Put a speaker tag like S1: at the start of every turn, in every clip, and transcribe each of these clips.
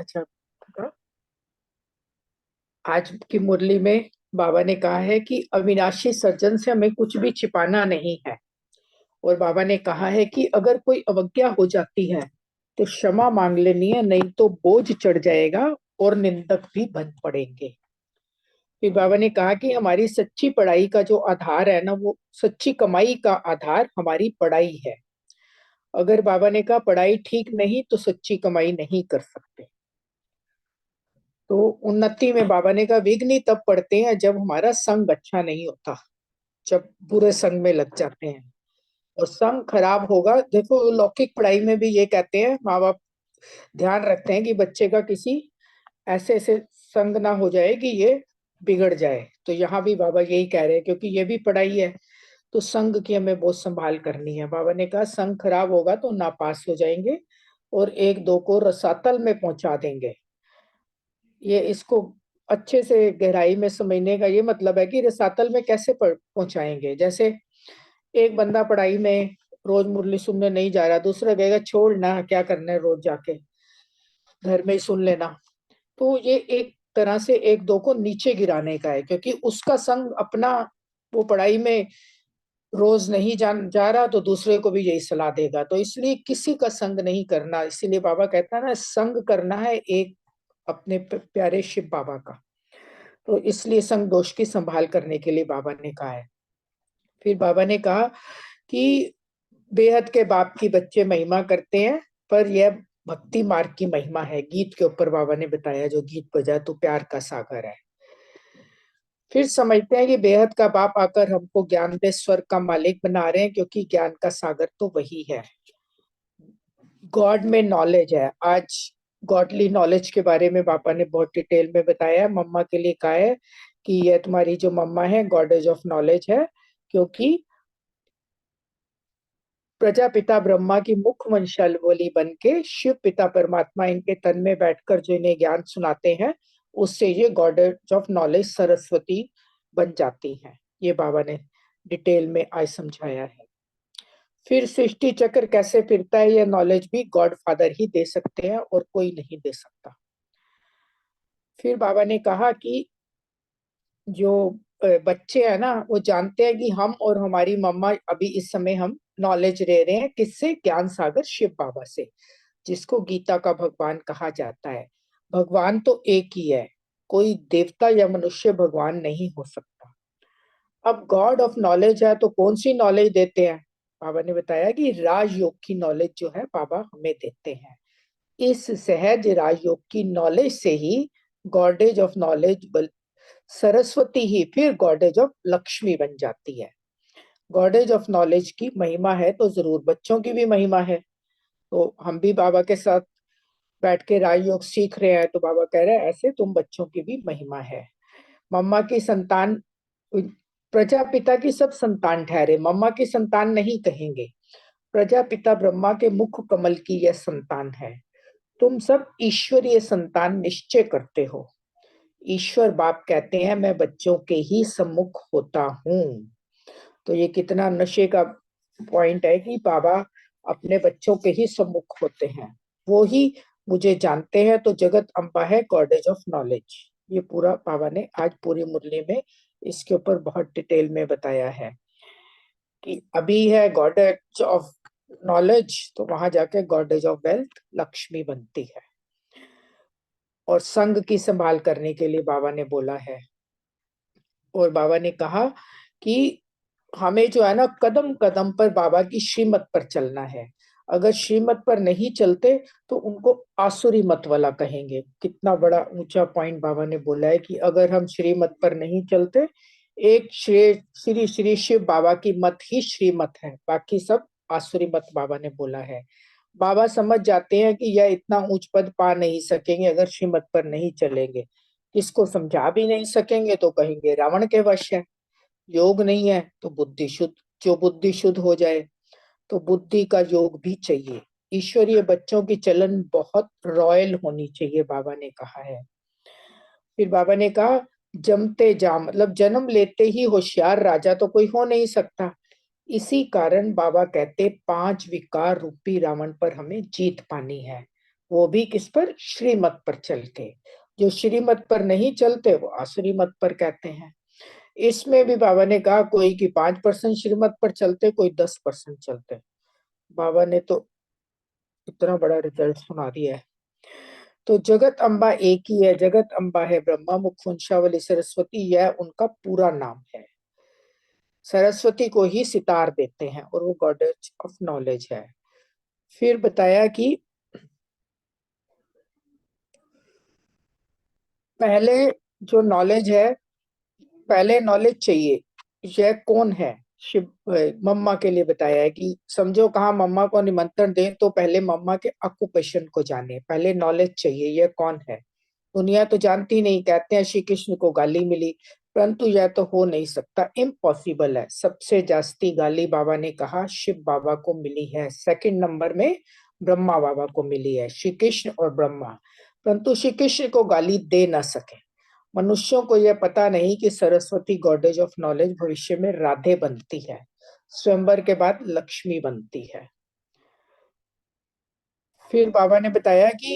S1: अच्छा। आज की मुरली में बाबा ने कहा है कि अविनाशी सर्जन से हमें कुछ भी छिपाना नहीं है। और बाबा ने कहा है कि अगर कोई अवज्ञा हो जाती है तो क्षमा मांग लेनी है, नहीं तो बोझ चढ़ जाएगा और निंदक भी बन पड़ेंगे। फिर बाबा ने कहा कि हमारी सच्ची पढ़ाई का जो आधार है ना, वो सच्ची कमाई का आधार हमारी पढ़ाई है। अगर बाबा ने कहा पढ़ाई ठीक नहीं तो सच्ची कमाई नहीं कर सकते। तो उन्नति में बाबा ने कहा विघ्न ही तब पड़ते हैं जब हमारा संग अच्छा नहीं होता, जब बुरे संग में लग जाते हैं। और संग खराब होगा, देखो लौकिक पढ़ाई में भी ये कहते हैं, माँ बाप ध्यान रखते हैं कि बच्चे का किसी ऐसे ऐसे संग ना हो जाए कि ये बिगड़ जाए। तो यहाँ भी बाबा यही कह रहे हैं, क्योंकि ये भी पढ़ाई है, तो संग की हमें बहुत संभाल करनी है। बाबा ने कहा संग खराब होगा तो नापास हो जाएंगे और एक दो को रसातल में पहुंचा देंगे। ये इसको अच्छे से गहराई में समझने का ये मतलब है कि रसातल में कैसे पहुंचाएंगे। जैसे एक बंदा पढ़ाई में रोज मुरली सुनने नहीं जा रहा, दूसरा कहेगा छोड़ ना, क्या करना है रोज जाके, घर में ही सुन लेना। तो ये एक तरह से एक दो को नीचे गिराने का है, क्योंकि उसका संग अपना, वो पढ़ाई में रोज नहीं जा रहा तो दूसरे को भी यही सलाह देगा। तो इसलिए किसी का संग नहीं करना। इसीलिए बाबा कहता है ना, संग करना है एक अपने प्यारे शिव बाबा का। तो इसलिए संग दोष की संभाल करने के लिए बाबा ने कहा है। फिर बाबा ने कहा कि बेहद के बाप की बच्चे महिमा करते हैं, पर यह भक्ति मार्ग की महिमा है। गीत के ऊपर बाबा ने बताया, जो गीत बजा तो प्यार का सागर है। फिर समझते हैं कि बेहद का बाप आकर हमको ज्ञान दे, स्वर्ग का मालिक बना रहे हैं, क्योंकि ज्ञान का सागर तो वही है। गॉड में नॉलेज है। आज गॉडली नॉलेज के बारे में बाबा ने बहुत डिटेल में बताया। मम्मा के लिए कहा है कि यह तुम्हारी जो मम्मा है गॉडेज ऑफ नॉलेज है, क्योंकि प्रजापिता ब्रह्मा की मुख वंशावली बन के शिव पिता परमात्मा इनके तन में बैठकर जो इन्हें ज्ञान सुनाते हैं, उससे ये गॉडेज ऑफ नॉलेज सरस्वती बन जाती हैं। ये बाबा ने डिटेल में आज समझाया है। फिर सृष्टि चक्र कैसे फिरता है, यह नॉलेज भी गॉड फादर ही दे सकते हैं और कोई नहीं दे सकता। फिर बाबा ने कहा कि जो बच्चे हैं ना, वो जानते हैं कि हम और हमारी मम्मा अभी इस समय हम नॉलेज ले रहे हैं किससे, ज्ञान सागर शिव बाबा से, जिसको गीता का भगवान कहा जाता है। भगवान तो एक ही है, कोई देवता या मनुष्य भगवान नहीं हो सकता। अब गॉड ऑफ नॉलेज है तो कौन सी नॉलेज देते हैं? बाबा ने बताया कि राजयोग की नॉलेज जो है बाबा हमें देते हैं। इस सहज राजयोग की नॉलेज से ही गॉडेज ऑफ नॉलेज सरस्वती ही फिर गॉडेज ऑफ लक्ष्मी बन जाती है। गॉडेज ऑफ नॉलेज की महिमा है तो जरूर बच्चों की भी महिमा है। तो हम भी बाबा के साथ बैठ के राजयोग सीख रहे हैं, तो बाबा कह रहे हैं ऐसे तुम बच्चों की भी महिमा है। मम्मा की संतान, प्रजापिता की सब संतान ठहरे, मम्मा की संतान नहीं कहेंगे। प्रजापिता ब्रह्मा के मुख कमल की यह संतान है। तुम सब ईश्वरीय संतान निश्चय करते हो। ईश्वर बाप कहते हैं मैं बच्चों के ही सम्मुख होता हूँ। तो ये कितना नशे का पॉइंट है कि बाबा अपने बच्चों के ही सम्मुख होते हैं, वो ही मुझे जानते हैं। तो जगत अम्बा है गॉडेज ऑफ नॉलेज। ये पूरा बाबा ने आज पूरी मुरली में इसके ऊपर बहुत डिटेल में बताया है कि अभी है गॉडेज ऑफ नॉलेज, तो वहां जाके गॉडेज ऑफ वेल्थ लक्ष्मी बनती है। और संघ की संभाल करने के लिए बाबा ने बोला है। और बाबा ने कहा कि हमें जो है ना, कदम कदम पर बाबा की श्रीमत पर चलना है। अगर श्रीमत पर नहीं चलते तो उनको आसुरी मत वाला कहेंगे। कितना बड़ा ऊंचा पॉइंट बाबा ने बोला है कि अगर हम श्रीमत पर नहीं चलते, एक श्री श्री शिव बाबा की मत ही श्रीमत है, बाकी सब आसुरी मत बाबा ने बोला है। बाबा समझ जाते हैं कि यह इतना ऊंच पद पा नहीं सकेंगे अगर श्रीमत पर नहीं चलेंगे। किसको समझा भी नहीं सकेंगे तो कहेंगे रावण के वश है। योग नहीं है तो बुद्धि शुद्ध, जो बुद्धि शुद्ध हो जाए, तो बुद्धि का योग भी चाहिए। ईश्वरीय बच्चों की चलन बहुत रॉयल होनी चाहिए, बाबा ने कहा है। फिर बाबा ने कहा जमते जा, मतलब जन्म लेते ही होशियार राजा तो कोई हो नहीं सकता। इसी कारण बाबा कहते 5 विकार रूपी रावण पर हमें जीत पानी है। वो भी किस पर? श्रीमत पर चल के। जो श्रीमत पर नहीं चलते वो अश्रीमत पर कहते हैं। इसमें भी बाबा ने कहा कोई कि 5% श्रीमत पर चलते, कोई 10% चलते। बाबा ने तो इतना बड़ा रिजल्ट सुना दिया है। तो जगत अम्बा एक ही है, जगत अम्बा है ब्रह्मा मुख वंशावली सरस्वती, यह उनका पूरा नाम है। सरस्वती को ही सितार देते हैं और वो गॉडेस ऑफ नॉलेज है। फिर बताया कि पहले जो नॉलेज है, पहले नॉलेज चाहिए, यह कौन है? शिव मम्मा के लिए बताया है कि समझो कहाँ मम्मा को निमंत्रण दें तो पहले मम्मा के ऑक्यूपेशन को जाने, पहले नॉलेज चाहिए, यह कौन है। दुनिया तो जानती नहीं, कहते हैं श्री कृष्ण को गाली मिली, परंतु यह तो हो नहीं सकता, इम्पॉसिबल है। सबसे जास्ती गाली बाबा ने कहा शिव बाबा को मिली है, सेकंड नंबर में ब्रह्मा बाबा को मिली है, श्री कृष्ण और ब्रह्मा। परंतु श्री कृष्ण को गाली दे ना सके। मनुष्यों को यह पता नहीं कि सरस्वती गॉडेज ऑफ नॉलेज भविष्य में राधे बनती है, स्वयंवर के बाद लक्ष्मी बनती है। फिर बाबा ने बताया कि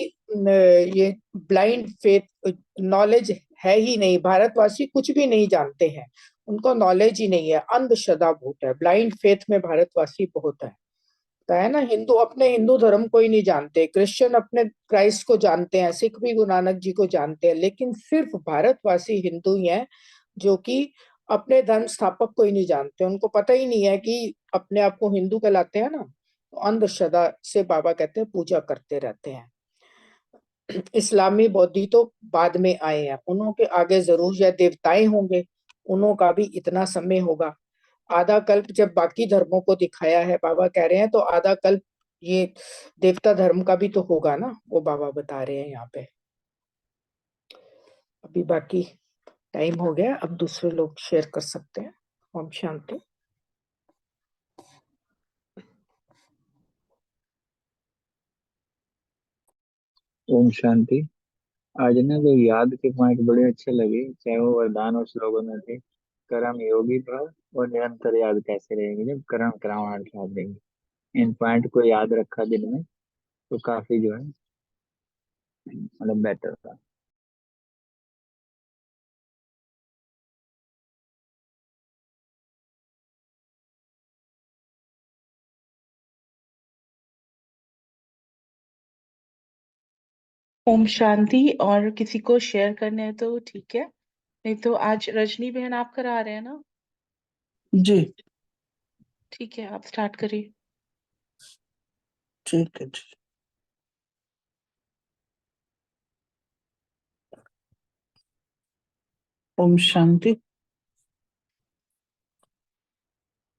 S1: ये ब्लाइंड फेथ, नॉलेज है ही नहीं, भारतवासी कुछ भी नहीं जानते हैं, उनको नॉलेज ही नहीं है, अंधश्रद्धा बहुत है, ब्लाइंड फेथ में भारतवासी बहुत है। होता है ना, हिंदू अपने हिंदू धर्म को ही नहीं जानते, क्रिश्चियन अपने क्राइस्ट को जानते हैं, सिख भी गुरु नानक जी को जानते हैं, लेकिन सिर्फ भारतवासी हिंदू ही हैं जो कि अपने धर्म स्थापक को ही नहीं जानते, उनको पता ही नहीं है कि अपने आप को हिंदू कहलाते हैं ना, तो अंधश्रद्धा से बाबा कहते हैं पूजा करते रहते हैं। इस्लामी बौद्धि तो बाद में आए हैं, उन्हों के आगे जरूर या देवताएं होंगे, उन्हों का भी इतना समय होगा। आधा कल्प जब बाकी धर्मों को दिखाया है बाबा कह रहे हैं, तो आधा कल्प ये देवता धर्म का भी तो होगा ना, वो बाबा बता रहे हैं यहाँ पे। अभी बाकी टाइम हो गया, अब दूसरे लोग शेयर कर सकते हैं। ओम शांति।
S2: ओम शांति। आज ना जो याद के पॉइंट बड़े अच्छे लगे, चाहे वो वरदान और श्लोगों में थे। कर्म योगी भव और निरंतर याद कैसे रहेंगे जब कर्म करावण याद रहेंगे। इन पॉइंट को याद रखा दिन में तो काफी जो है मतलब बेटर था।
S3: ओम शांति। और किसी को शेयर करने हैं तो ठीक है, नहीं तो आज रजनी बहन आप करा रहे हैं ना?
S4: जी
S3: ठीक है, आप स्टार्ट करिए।
S4: ठीक है जी। ओम शांति।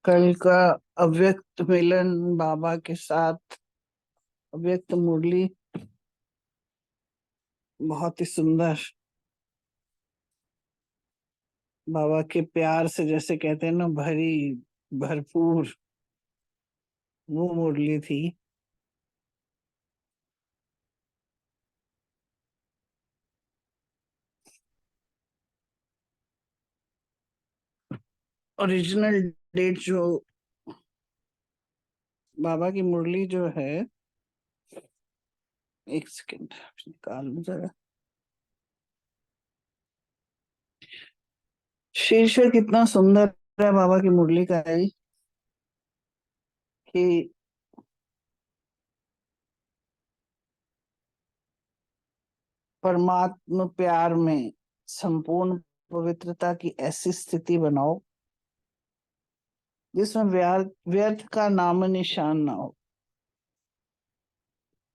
S4: कल का अव्यक्त मिलन बाबा के साथ, अव्यक्त मुरली बहुत ही सुंदर, बाबा के प्यार से जैसे कहते हैं ना, भरी भरपूर वो मुरली थी। ओरिजिनल डेट जो बाबा की मुरली जो है, एक सेकेंड निकाल लो जरा। शीर्षक कितना सुंदर है बाबा की मुरली का है कि परमात्म प्यार में संपूर्ण पवित्रता की ऐसी स्थिति बनाओ जिसमें व्यर्थ का नाम निशान ना हो।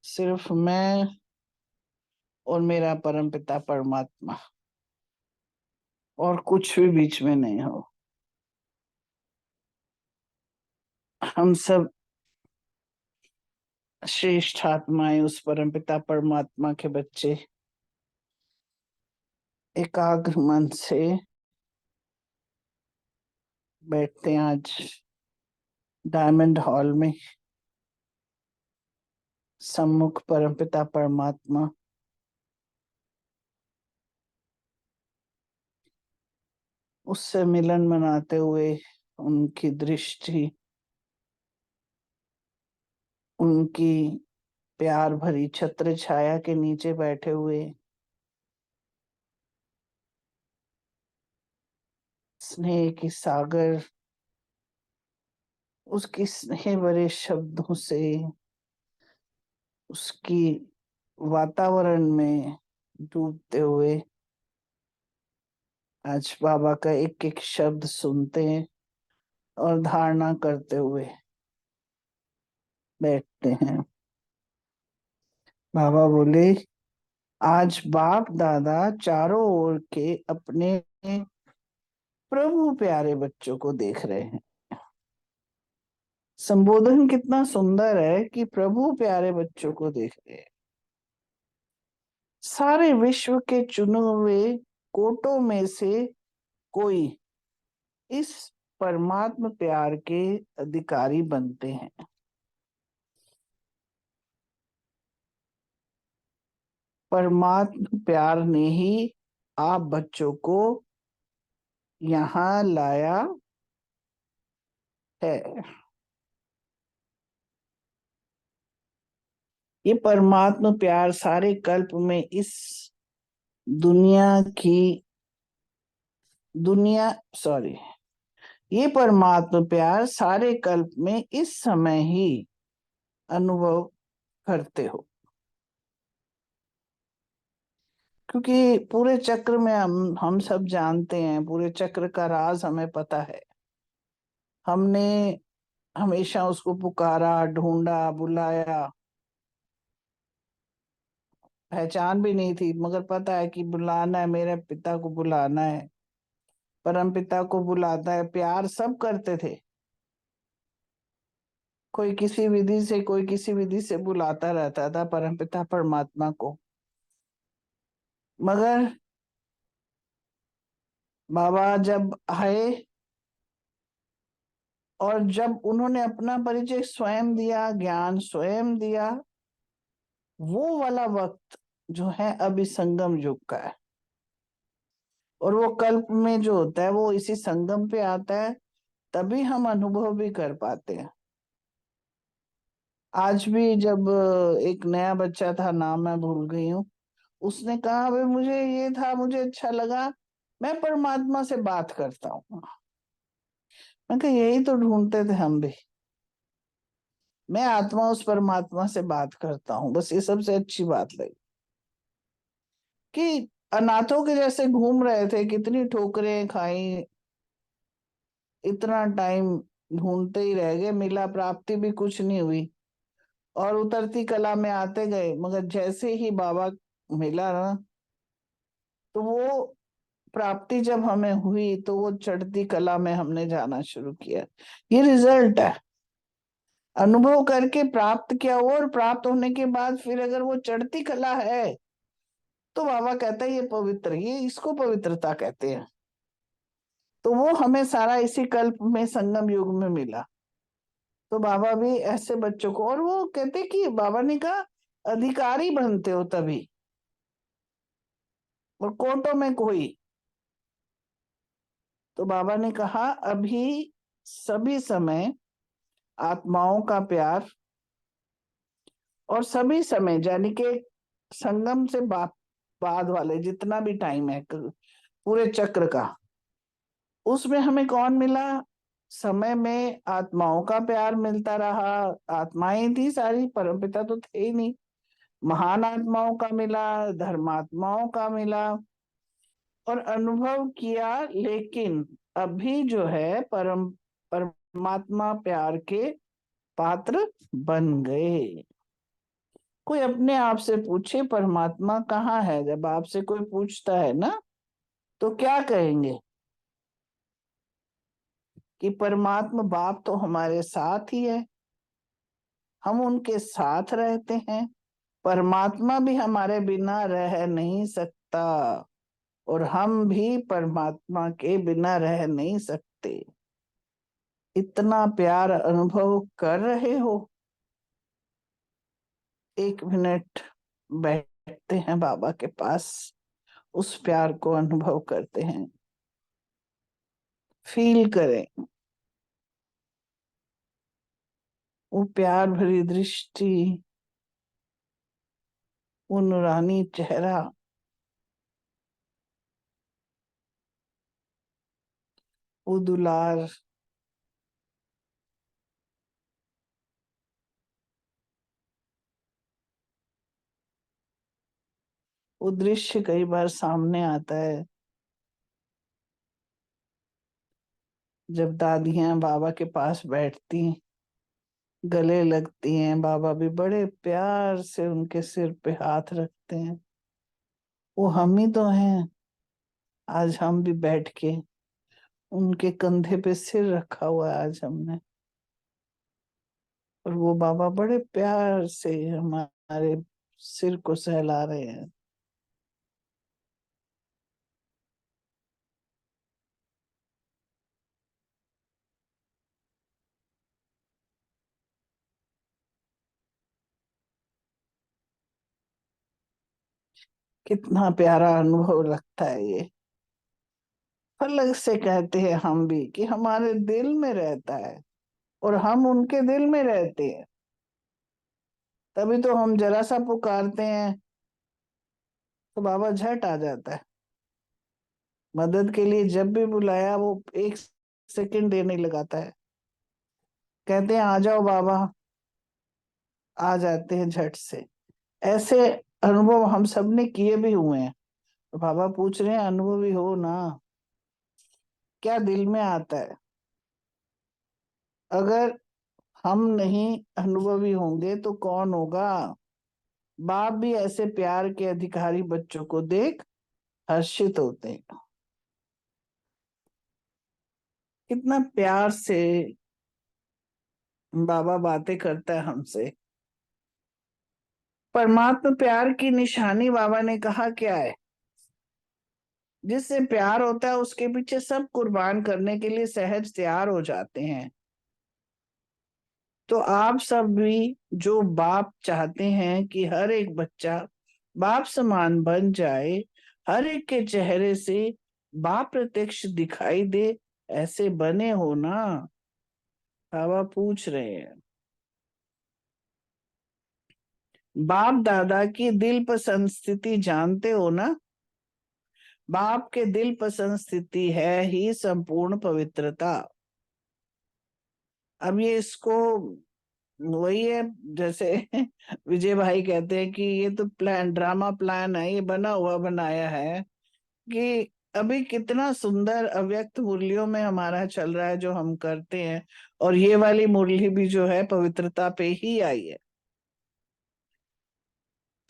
S4: सिर्फ मैं और मेरा परमपिता परमात्मा, और कुछ भी बीच में नहीं हो। हम सब श्रेष्ठ आत्माएं उस परमपिता परमात्मा के बच्चे एकाग्र मन से बैठते हैं आज डायमंड हॉल में। सम्मुख परमपिता परमात्मा उससे मिलन मनाते हुए, उनकी दृष्टि, उनकी प्यार भरी छत्र छाया के नीचे बैठे हुए, स्नेह की सागर, उसके स्नेह भरे शब्दों से, उसकी वातावरण में डूबते हुए आज बाबा का एक एक शब्द सुनते हैं और धारणा करते हुए बैठते हैं। बाबा बोले, आज बाप दादा चारों ओर के अपने प्रभु प्यारे बच्चों को देख रहे हैं। संबोधन कितना सुंदर है कि प्रभु प्यारे बच्चों को देख रहे हैं। सारे विश्व के चुने हुए कोटों में से कोई इस परमात्म प्यार के अधिकारी बनते हैं। परमात्म प्यार ने ही आप बच्चों को यहाँ लाया है। ये परमात्म प्यार सारे कल्प में इस दुनिया की ये परमात्म प्यार सारे कल्प में इस समय ही अनुभव करते हो, क्योंकि पूरे चक्र में हम सब जानते हैं, पूरे चक्र का राज हमें पता है। हमने हमेशा उसको पुकारा, ढूंढा, बुलाया, पहचान भी नहीं थी, मगर पता है कि बुलाना है, मेरे पिता को बुलाना है, परम पिता को बुलाता है। प्यार सब करते थे, कोई किसी विधि से, कोई किसी विधि से बुलाता रहता था परम पिता परमात्मा को। मगर बाबा जब आए और जब उन्होंने अपना परिचय स्वयं दिया, ज्ञान स्वयं दिया, वो वाला वक्त जो है अभी संगम युग का है। और वो कल्प में जो होता है वो इसी संगम पे आता है, तभी हम अनुभव भी कर पाते हैं। आज भी जब एक नया बच्चा था, नाम मैं भूल गई हूँ, उसने कहा, भाई मुझे ये था, मुझे अच्छा लगा, मैं परमात्मा से बात करता हूँ। मैं कहा यही तो ढूंढते थे हम भी, मैं आत्मा उस परमात्मा से बात करता हूँ। बस ये सबसे अच्छी बात लगी कि अनाथों के जैसे घूम रहे थे, कितनी ठोकरें खाई, इतना टाइम ढूंढते ही रह गए, मिला, प्राप्ति भी कुछ नहीं हुई और उतरती कला में आते गए। मगर जैसे ही बाबा मिला ना, तो वो प्राप्ति जब हमें हुई तो वो चढ़ती कला में हमने जाना शुरू किया। ये रिजल्ट है, अनुभव करके प्राप्त किया हुआ, और प्राप्त होने के बाद फिर अगर वो चढ़ती कला है तो बाबा कहता है ये पवित्र, ये इसको पवित्रता कहते हैं। तो वो हमें सारा इसी कल्प में संगम युग में मिला। तो बाबा भी ऐसे बच्चों को, और वो कहते कि बाबा ने कहा अधिकारी बनते हो तभी, और कोटों में कोई। तो बाबा ने कहा अभी सभी समय आत्माओं का प्यार, और सभी समय यानी कि संगम से बाद वाले जितना भी टाइम है पूरे चक्र का, उसमें हमें कौन मिला? समय में आत्माओं का प्यार मिलता रहा। आत्माएं थी सारी, परमपिता तो थे ही नहीं। महान आत्माओं का मिला, धर्मात्माओं का मिला, और अनुभव किया। लेकिन अभी जो है परमात्मा प्यार के पात्र बन गए। कोई अपने आप से पूछे परमात्मा कहाँ है, जब आपसे कोई पूछता है ना, तो क्या कहेंगे? कि परमात्मा बाप तो हमारे साथ ही है, हम उनके साथ रहते हैं, परमात्मा भी हमारे बिना रह नहीं सकता, और हम भी परमात्मा के बिना रह नहीं सकते। इतना प्यार अनुभव कर रहे हो? एक मिनट बैठते हैं बाबा के पास, उस प्यार को अनुभव करते हैं, फील करें वो प्यार भरी दृष्टि, वो नूरानी चेहरा, वो दुलार, वो दृश्य कई बार सामने आता है जब दादियां बाबा के पास बैठती, गले लगती हैं, बाबा भी बड़े प्यार से उनके सिर पे हाथ रखते हैं। वो हम ही तो हैं। आज हम भी बैठ के उनके कंधे पे सिर रखा हुआ है आज हमने, और वो बाबा बड़े प्यार से हमारे सिर को सहला रहे हैं। कितना प्यारा अनुभव लगता है ये। अलग से कहते हैं हम भी कि हमारे दिल में रहता है, और हम उनके दिल में रहते हैं। तभी तो हम जरा सा पुकारते हैं तो बाबा झट आ जाता है मदद के लिए। जब भी बुलाया वो 1 सेकंड देने लगाता है, कहते हैं आ जाओ बाबा, आ जाते हैं झट से। ऐसे अनुभव हम सब ने किए भी हुए हैं। तो बाबा पूछ रहे हैं अनुभवी हो ना, क्या दिल में आता है? अगर हम नहीं अनुभवी होंगे तो कौन होगा? बाप भी ऐसे प्यार के अधिकारी बच्चों को देख हर्षित होते हैं। कितना प्यार से बाबा बातें करता है हमसे। परमात्मा प्यार की निशानी बाबा ने कहा क्या है? जिससे प्यार होता है उसके पीछे सब कुर्बान करने के लिए सहज तैयार हो जाते हैं। तो आप सब भी जो बाप चाहते हैं कि हर एक बच्चा बाप समान बन जाए, हर एक के चेहरे से बाप प्रत्यक्ष दिखाई दे, ऐसे बने हो ना? बाबा पूछ रहे हैं। बाप दादा की दिल पसंद स्थिति जानते हो ना? बाप के दिल पसंद स्थिति है ही संपूर्ण पवित्रता। अब ये इसको वही है, जैसे विजय भाई कहते हैं कि ये तो प्लान, ड्रामा प्लान है, ये बना हुआ बनाया है कि अभी कितना सुंदर अव्यक्त मुरलियों में हमारा चल रहा है जो हम करते हैं, और ये वाली मुरली भी जो है पवित्रता पे ही आई है।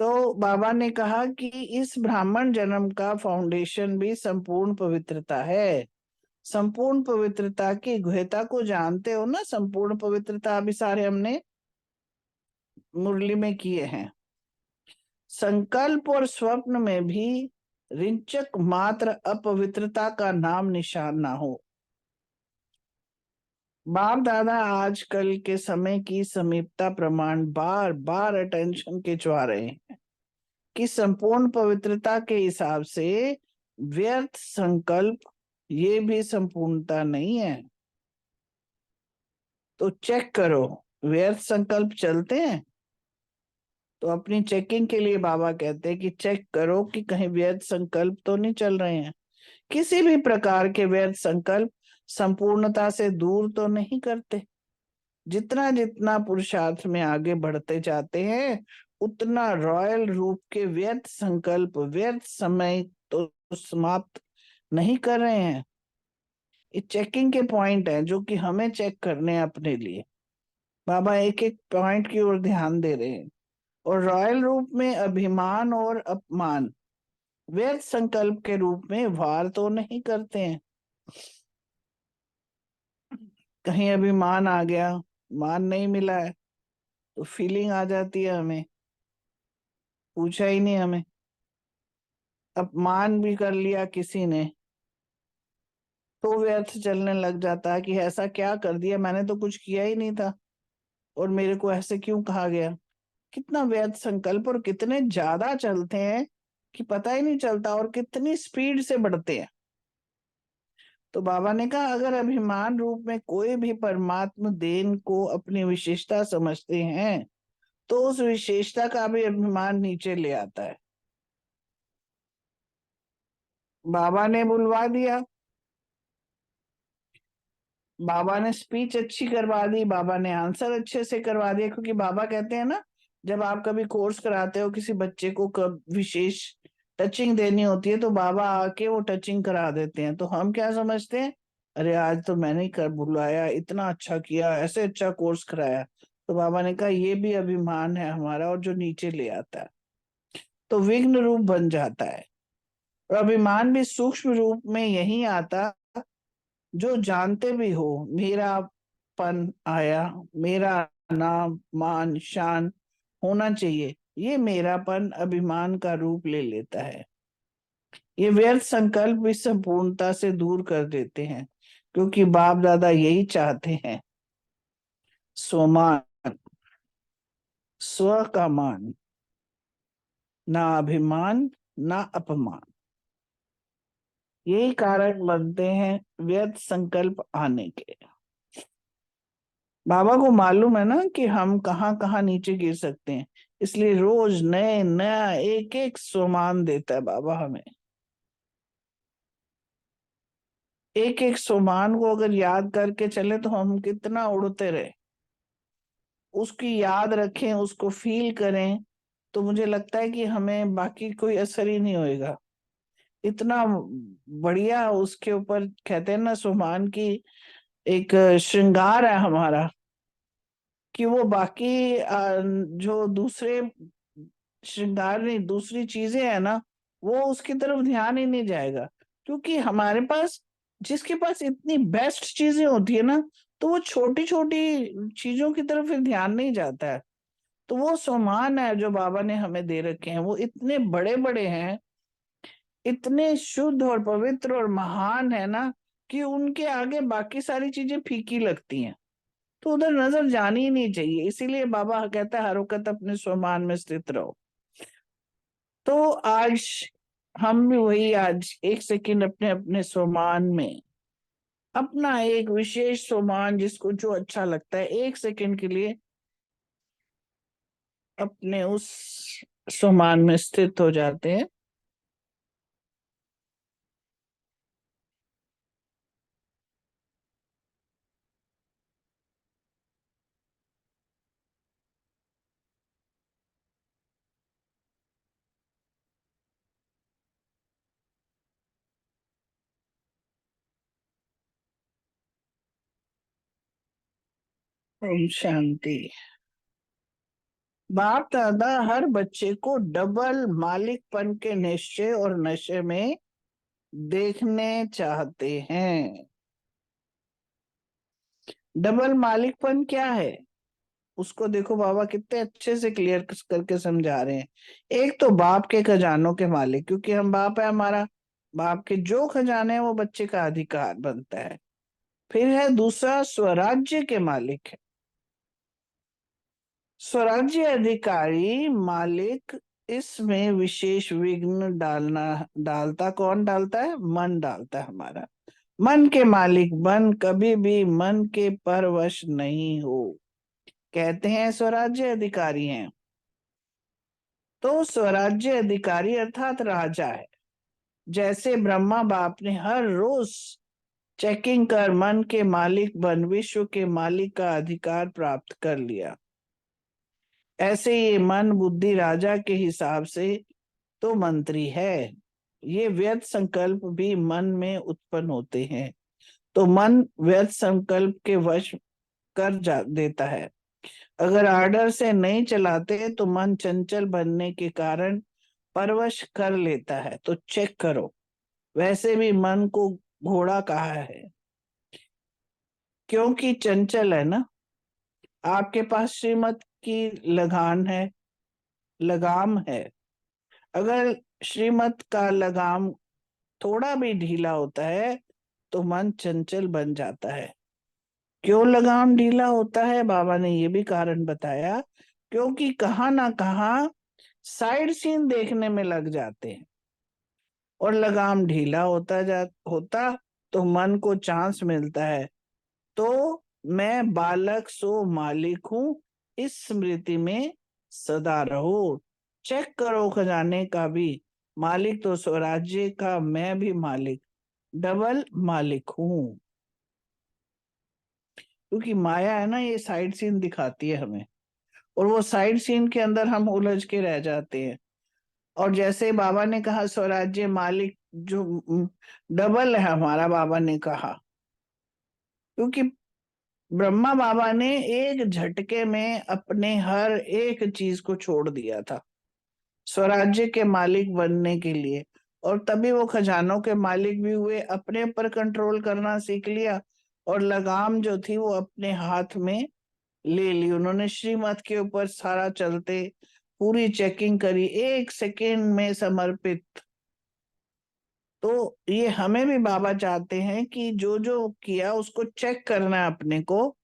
S4: तो बाबा ने कहा कि इस ब्राह्मण जन्म का फाउंडेशन भी संपूर्ण पवित्रता है। संपूर्ण पवित्रता की गुह्यता को जानते हो ना? संपूर्ण पवित्रता अभी सारे हमने मुरली में किए हैं। संकल्प और स्वप्न में भी रिंचक मात्र अपवित्रता का नाम निशान ना हो। बाप दादा आजकल के समय की समीपता प्रमाण बार बार अटेंशन खिंचवा रहे हैं कि संपूर्ण पवित्रता के हिसाब से व्यर्थ संकल्प ये भी संपूर्णता नहीं है। तो चेक करो, व्यर्थ संकल्प चलते हैं? तो अपनी चेकिंग के लिए बाबा कहते हैं कि चेक करो कि कहीं व्यर्थ संकल्प तो नहीं चल रहे हैं। किसी भी प्रकार के व्यर्थ संकल्प संपूर्णता से दूर तो नहीं करते। जितना जितना पुरुषार्थ में आगे बढ़ते जाते हैं, उतना रॉयल रूप के व्यर्थ संकल्प, व्यर्थ समय तो समाप्त नहीं कर रहे हैं। ये चेकिंग के पॉइंट है जो कि हमें चेक करने हैं अपने लिए। बाबा एक एक पॉइंट की ओर ध्यान दे रहे हैं। और रॉयल रूप में अभिमान और अपमान व्यर्थ संकल्प के रूप में वार तो नहीं करते हैं। कहीं अभिमान आ गया, मान नहीं मिला है, तो फीलिंग आ जाती है हमें, पूछा ही नहीं हमें। अपमान भी कर लिया किसी ने तो व्यर्थ चलने लग जाता है कि ऐसा क्या कर दिया, मैंने तो कुछ किया ही नहीं था और मेरे को ऐसे क्यों कहा गया। कितना व्यर्थ संकल्प, और कितने ज्यादा चलते हैं कि पता ही नहीं चलता, और कितनी स्पीड से बढ़ते हैं। तो बाबा ने कहा अगर अभिमान रूप में कोई भी परमात्म देन को अपनी विशेषता समझते हैं तो उस विशेषता का भी अभिमान नीचे ले आता है। बाबा ने बुलवा दिया, बाबा ने स्पीच अच्छी करवा दी, बाबा ने आंसर अच्छे से करवा दिया, क्योंकि बाबा कहते हैं ना, जब आप कभी कोर्स कराते हो किसी बच्चे को, कब विशेष टचिंग देनी होती है तो बाबा आके वो टचिंग करा देते हैं। तो हम क्या समझते हैं, अरे आज तो मैंने ही कर बुलाया, इतना अच्छा किया, ऐसे अच्छा कोर्स कराया। तो बाबा ने कहा ये भी अभिमान है हमारा, और जो नीचे ले आता है तो विघ्न रूप बन जाता है। और अभिमान भी सूक्ष्म रूप में यही आता, जो जानते भी हो मेरापन आया, मेरा नाम मान शान होना चाहिए, ये मेरापन अभिमान का रूप ले लेता है। ये व्यर्थ संकल्प भी संपूर्णता से दूर कर देते हैं, क्योंकि बाप दादा यही चाहते हैं, स्वमान, स्व का मान, ना अभिमान ना अपमान। यही कारण बनते हैं व्यर्थ संकल्प आने के। बाबा को मालूम है ना कि हम कहाँ कहाँ नीचे गिर सकते हैं, इसलिए रोज नए नया एक एक सोमान देता है बाबा हमें। एक एक सोमान को अगर याद करके चले तो हम कितना उड़ते रहे, उसकी याद रखें, उसको फील करें, तो मुझे लगता है कि हमें बाकी कोई असर ही नहीं होएगा। इतना बढ़िया उसके ऊपर कहते हैं ना, सोमान की एक श्रृंगार है हमारा, कि वो बाकी जो दूसरे श्रृंगार नहीं, दूसरी चीजें है ना, वो उसकी तरफ ध्यान ही नहीं जाएगा। क्योंकि हमारे पास, जिसके पास इतनी बेस्ट चीजें होती है ना, तो वो छोटी छोटी चीजों की तरफ फिर ध्यान नहीं जाता है। तो वो सम्मान है जो बाबा ने हमें दे रखे हैं, वो इतने बड़े बड़े हैं, इतने शुद्ध और पवित्र और महान है ना, कि उनके आगे बाकी सारी चीजें फीकी लगती हैं, तो उधर नजर जानी ही नहीं चाहिए। इसीलिए बाबा कहता है हर वक्त अपने स्वमान में स्थित रहो। तो आज हम भी वही, आज एक सेकंड अपने अपने स्वमान में, अपना एक विशेष स्वमान जिसको जो अच्छा लगता है, एक सेकंड के लिए अपने उस स्वमान में स्थित हो जाते हैं। ओम शांति। बाप दादा हर बच्चे को डबल मालिकपन के निश्चय और नशे में देखने चाहते हैं। डबल मालिकपन क्या है, उसको देखो बाबा कितने अच्छे से क्लियर करके समझा रहे हैं। एक तो बाप के खजानों के मालिक, क्योंकि हम बाप है हमारा, बाप के जो खजाने हैं वो बच्चे का अधिकार बनता है। फिर है दूसरा, स्वराज्य के मालिक है। स्वराज्य अधिकारी मालिक, इसमें विशेष विघ्न डालता कौन डालता है, मन डालता है हमारा। मन के मालिक बन कभी भी मन के परवश नहीं हो, कहते हैं स्वराज्य अधिकारी हैं। तो स्वराज्य अधिकारी अर्थात राजा है। जैसे ब्रह्मा बाप ने हर रोज चेकिंग कर मन के मालिक बन विश्व के मालिक का अधिकार प्राप्त कर लिया, ऐसे ये मन बुद्धि राजा के हिसाब से तो मंत्री है। ये व्यर्थ संकल्प भी मन में उत्पन्न होते हैं, तो मन व्यर्थ संकल्प के वश कर देता है। अगर आर्डर से नहीं चलाते तो मन चंचल बनने के कारण परवश कर लेता है। तो चेक करो, वैसे भी मन को घोड़ा कहा है, क्योंकि चंचल है ना। आपके पास श्रीमत की लगान है, लगाम है। अगर श्रीमत का लगाम थोड़ा भी ढीला होता है तो मन चंचल बन जाता है। क्यों लगाम ढीला होता है, बाबा ने ये भी कारण बताया, क्योंकि कहाँ ना कहाँ साइड सीन देखने में लग जाते हैं, और लगाम ढीला होता तो मन को चांस मिलता है, तो मैं बालक सो मालिक हूं, इस स्मृति में सदा रहो। चेक करो खजाने का भी, मालिक तो स्वराज्य का मैं भी मालिक, डबल मालिक हूं। क्योंकि माया है ना, ये साइड सीन दिखाती है हमें, और वो साइड सीन के अंदर हम उलझ के रह जाते हैं। और जैसे बाबा ने कहा स्वराज्य मालिक जो डबल है हमारा, बाबा ने कहा, क्योंकि ब्रह्मा बाबा ने एक झटके में अपने हर एक चीज को छोड़ दिया था स्वराज्य के मालिक बनने के लिए, और तभी वो खजानों के मालिक भी हुए, अपने ऊपर कंट्रोल करना सीख लिया, और लगाम जो थी वो अपने हाथ में ले ली उन्होंने। श्रीमत के ऊपर सारा चलते पूरी चेकिंग करी, एक सेकेंड में समर्पित। तो ये हमें भी बाबा चाहते हैं कि जो जो किया उसको चेक करना है अपने को,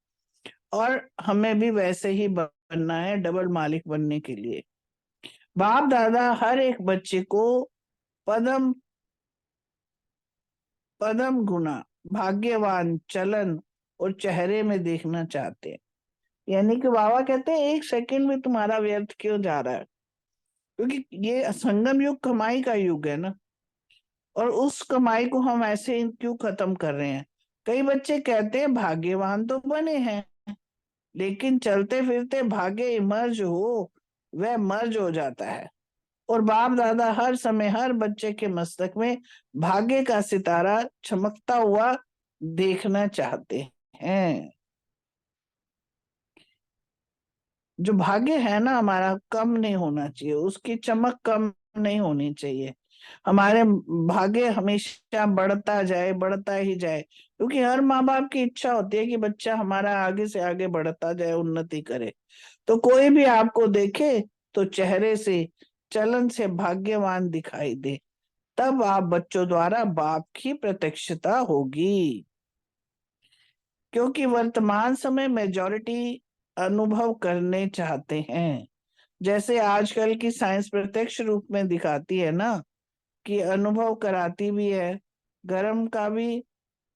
S4: और हमें भी वैसे ही बनना है डबल मालिक बनने के लिए। बाप दादा हर एक बच्चे को पदम पदम गुना भाग्यवान चलन और चेहरे में देखना चाहते हैं। यानी कि बाबा कहते हैं एक सेकंड में तुम्हारा व्यर्थ क्यों जा रहा है, क्योंकि ये संगम युग कमाई का युग है ना, और उस कमाई को हम ऐसे क्यों खत्म कर रहे हैं। कई बच्चे कहते हैं भाग्यवान तो बने हैं, लेकिन चलते फिरते भाग्य इमर्ज हो, वह मर्ज हो जाता है। और बाप दादा हर समय हर बच्चे के मस्तक में भाग्य का सितारा चमकता हुआ देखना चाहते हैं। जो भाग्य है ना हमारा, कम नहीं होना चाहिए, उसकी चमक कम नहीं होनी चाहिए। हमारे भाग्य हमेशा बढ़ता जाए, बढ़ता ही जाए, क्योंकि हर माँ बाप की इच्छा होती है कि बच्चा हमारा आगे से आगे बढ़ता जाए, उन्नति करे। तो कोई भी आपको देखे तो चेहरे से, चलन से भाग्यवान दिखाई दे, तब आप बच्चों द्वारा बाप की प्रत्यक्षता होगी। क्योंकि वर्तमान समय मेजॉरिटी अनुभव करने चाहते हैं, जैसे आजकल की साइंस प्रत्यक्ष रूप में दिखाती है ना, कि अनुभव कराती भी है, गर्म का भी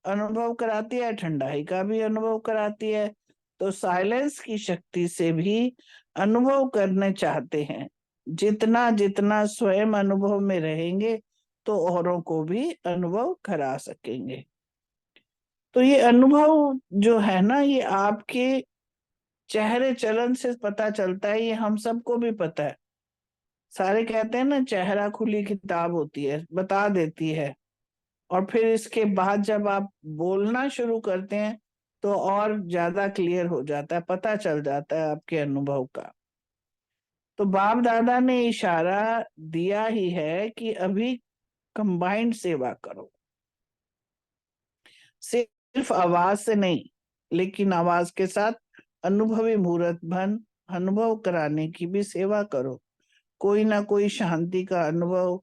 S4: अनुभव कराती है, ठंडाई का भी अनुभव कराती है। तो साइलेंस की शक्ति से भी अनुभव करने चाहते हैं। जितना जितना स्वयं अनुभव में रहेंगे तो औरों को भी अनुभव करा सकेंगे। तो ये अनुभव जो है ना, ये आपके चेहरे चलन से पता चलता है, ये हम सबको भी पता है। सारे कहते हैं ना चेहरा खुली किताब होती है, बता देती है, और फिर इसके बाद जब आप बोलना शुरू करते हैं तो और ज्यादा क्लियर हो जाता है, पता चल जाता है आपके अनुभव का। तो बाप दादा ने इशारा दिया ही है कि अभी कंबाइंड सेवा करो, सिर्फ आवाज से नहीं, लेकिन आवाज के साथ अनुभवी मुहूर्त बन अनुभव कराने की भी सेवा करो। कोई ना कोई शांति का अनुभव,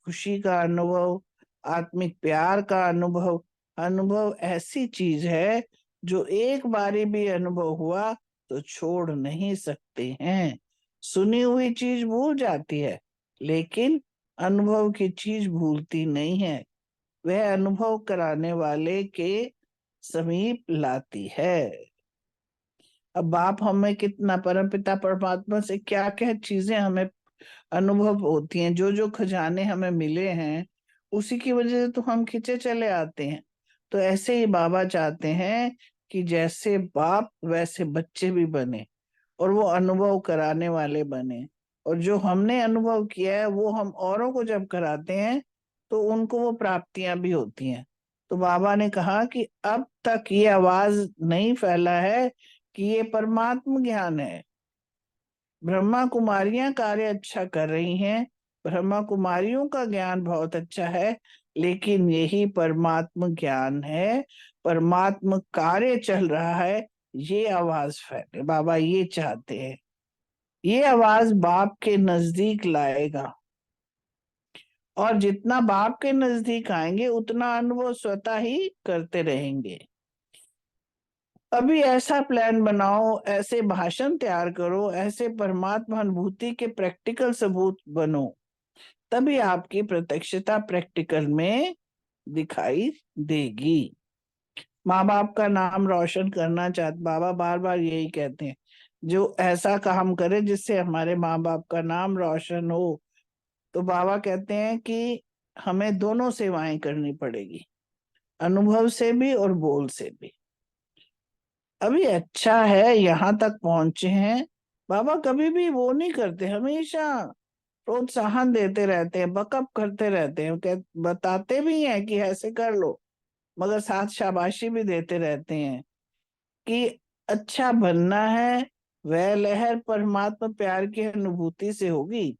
S4: खुशी का अनुभव, आत्मिक प्यार का अनुभव। अनुभव ऐसी चीज है जो एक बारी भी अनुभव हुआ तो छोड़ नहीं सकते हैं। सुनी हुई चीज भूल जाती है, लेकिन अनुभव की चीज भूलती नहीं है, वह अनुभव कराने वाले के समीप लाती है। अब बाप हमें कितना, परमपिता परमात्मा से क्या क्या चीजें हमें अनुभव होती हैं, जो जो खजाने हमें मिले हैं उसी की वजह से तो हम खींचे चले आते हैं। तो ऐसे ही बाबा चाहते हैं कि जैसे बाप वैसे बच्चे भी बने, और वो अनुभव कराने वाले बने, और जो हमने अनुभव किया है वो हम औरों को जब कराते हैं तो उनको वो प्राप्तियां भी होती हैं। तो बाबा ने कहा कि अब तक ये आवाज नहीं फैला है कि ये परमात्म ज्ञान है। ब्रह्मा कुमारियां कार्य अच्छा कर रही हैं, ब्रह्मा कुमारियों का ज्ञान बहुत अच्छा है, लेकिन यही परमात्म ज्ञान है, परमात्म कार्य चल रहा है, ये आवाज फैले। बाबा ये चाहते हैं, ये आवाज बाप के नजदीक लाएगा, और जितना बाप के नजदीक आएंगे उतना अनुभव स्वतः ही करते रहेंगे। अभी ऐसा प्लान बनाओ, ऐसे भाषण तैयार करो, ऐसे परमात्मा अनुभूति के प्रैक्टिकल सबूत बनो, तभी आपकी प्रत्यक्षता प्रैक्टिकल में दिखाई देगी। माँ बाप का नाम रोशन करना चाहते, बाबा बार बार यही कहते हैं, जो ऐसा काम करे जिससे हमारे माँ बाप का नाम रोशन हो। तो बाबा कहते हैं कि हमें दोनों सेवाएं करनी पड़ेगी, अनुभव से भी और बोल से भी। अभी अच्छा है यहाँ तक पहुंचे हैं, बाबा कभी भी वो नहीं करते, हमेशा प्रोत्साहन देते रहते हैं, बकअप करते रहते हैं, बताते भी हैं कि ऐसे कर लो, मगर साथ शाबाशी भी देते रहते हैं कि अच्छा बनना है। वह लहर परमात्मा प्यार की अनुभूति से होगी,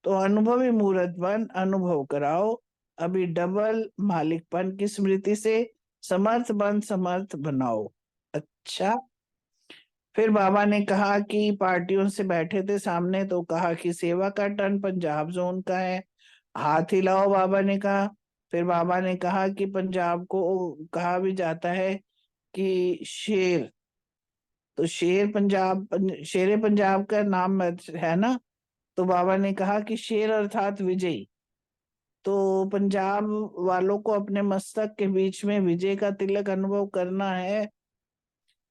S4: तो अनुभवी मूर्त बन अनुभव कराओ, अभी डबल मालिकपन की स्मृति से समर्थ बन समर्थ बनाओ। अच्छा, फिर बाबा ने कहा कि पार्टियों से बैठे थे सामने, तो कहा कि सेवा का टर्न पंजाब जोन का है, हाथ हिलाओ, बाबा ने कहा। फिर बाबा ने कहा कि पंजाब को कहा भी जाता है कि शेर, तो शेरे पंजाब का नाम है ना, तो बाबा ने कहा कि शेर अर्थात विजयी। तो पंजाब वालों को अपने मस्तक के बीच में विजय का तिलक अनुभव करना है,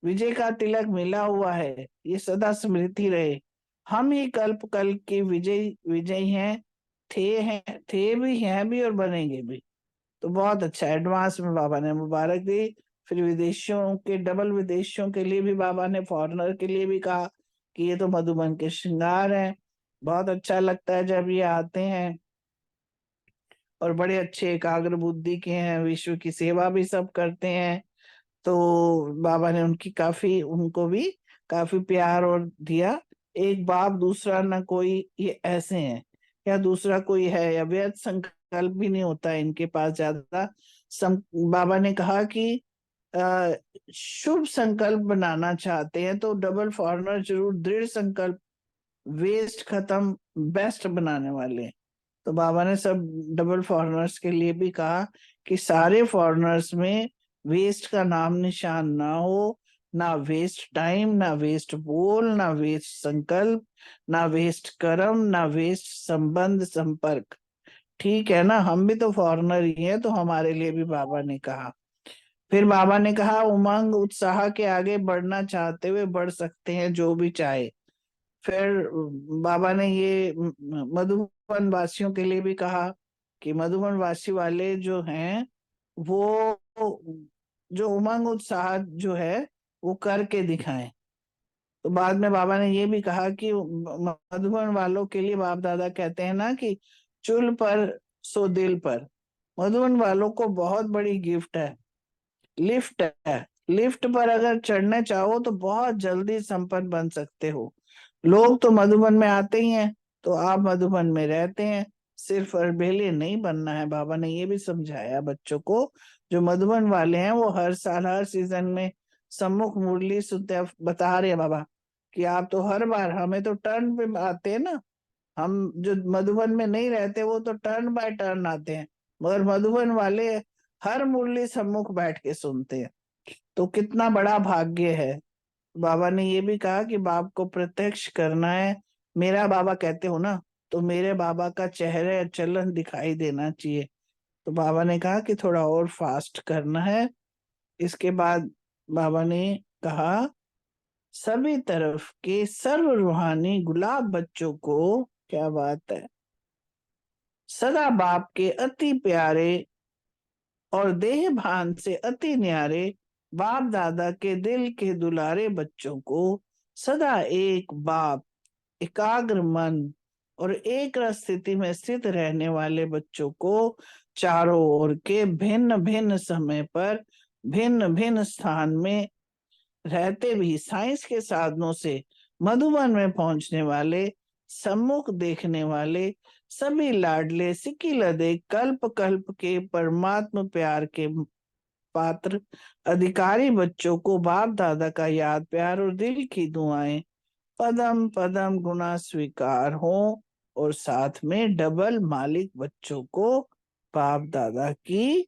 S4: विजय का तिलक मिला हुआ है, ये सदा स्मृति रहे। हम ही कल्प कल के विजयी हैं, थे भी, हैं भी और बनेंगे भी। तो बहुत अच्छा एडवांस में बाबा ने मुबारक दी। फिर विदेशियों के, डबल विदेशियों के लिए भी बाबा ने, फॉरेनर के लिए भी कहा कि ये तो मधुबन के श्रृंगार हैं। बहुत अच्छा लगता है जब ये आते हैं और बड़े अच्छे एकाग्र बुद्धि के हैं, विश्व की सेवा भी सब करते हैं। तो बाबा ने उनको भी काफी प्यार और दिया। एक बाप दूसरा न कोई, ये ऐसे हैं, या दूसरा कोई है, या व्यर्थ संकल्प भी नहीं होता है इनके पास ज्यादा। बाबा ने कहा कि अ, शुभ संकल्प बनाना चाहते हैं तो डबल फॉरनर जरूर दृढ़ संकल्प, वेस्ट खत्म बेस्ट बनाने वाले हैं। तो बाबा ने सब डबल फॉरेनर्स के लिए भी कहा कि सारे फॉरेनर्स में वेस्ट का नाम निशान ना हो, ना वेस्ट टाइम, ना वेस्ट बोल, ना वेस्ट संकल्प, ना वेस्ट कर्म, ना वेस्ट संबंध संपर्क। ठीक है ना, हम भी तो फॉरेनर ही हैं, तो हमारे लिए भी बाबा ने कहा। फिर बाबा ने कहा उमंग उत्साह के आगे बढ़ना चाहते हुए बढ़ सकते हैं, जो भी चाहे। फिर बाबा ने ये मधुबन वासियों के लिए भी कहा कि मधुबन वासी वाले जो हैं वो जो उमंग उत्साह जो है वो करके दिखाएं। तो बाद में बाबा ने ये भी कहा कि मधुबन वालों के लिए बाप दादा कहते हैं ना कि चुल पर सो दिल पर। मधुबन वालों को बहुत बड़ी गिफ्ट है, लिफ्ट है। लिफ्ट पर अगर चढ़ना चाहो तो बहुत जल्दी संपन्न बन सकते हो। लोग तो मधुबन में आते ही हैं, तो आप मधुबन में रहते हैं, सिर्फ अरबेले नहीं बनना है। बाबा ने ये भी समझाया बच्चों को, जो मधुबन वाले हैं वो हर साल हर सीजन में सम्मुख मुरली सुनते हैं। बता रहे हैं बाबा कि आप तो हर बार, हमें तो टर्न पे आते हैं ना, हम जो मधुबन में नहीं रहते वो तो टर्न बाय टर्न आते हैं, मगर मधुबन वाले हर मुरली सम्मुख बैठ के सुनते हैं। तो कितना बड़ा भाग्य है। बाबा ने ये भी कहा कि बाप को प्रत्यक्ष करना है। मेरा बाबा कहते हो ना, तो मेरे बाबा का चेहरे चलन दिखाई देना चाहिए। तो बाबा ने कहा कि थोड़ा और फास्ट करना है। इसके बाद बाबा ने कहा सभी तरफ के सर्व रूहानी गुलाब बच्चों को, क्या बात है, सदा बाप के अति प्यारे और देह भान से अति न्यारे बाप दादा के दिल के दुलारे बच्चों को, सदा एक बाप, एकाग्र मन और एक रस स्थिति में स्थित रहने वाले बच्चों को, चारों ओर के भिन्न भिन्न समय पर भिन्न भिन्न स्थान में रहते भी साइंस के साधनों से मधुबन में पहुंचने वाले, सम्मुख देखने वाले सभी लाडले सिक्की लदे कल्प कल्प के परमात्म प्यार के पात्र अधिकारी बच्चों को बाप दादा का याद प्यार और दिल की दुआएं पदम पदम गुना स्वीकार हो। और साथ में डबल मालिक बच्चों को बाप दादा की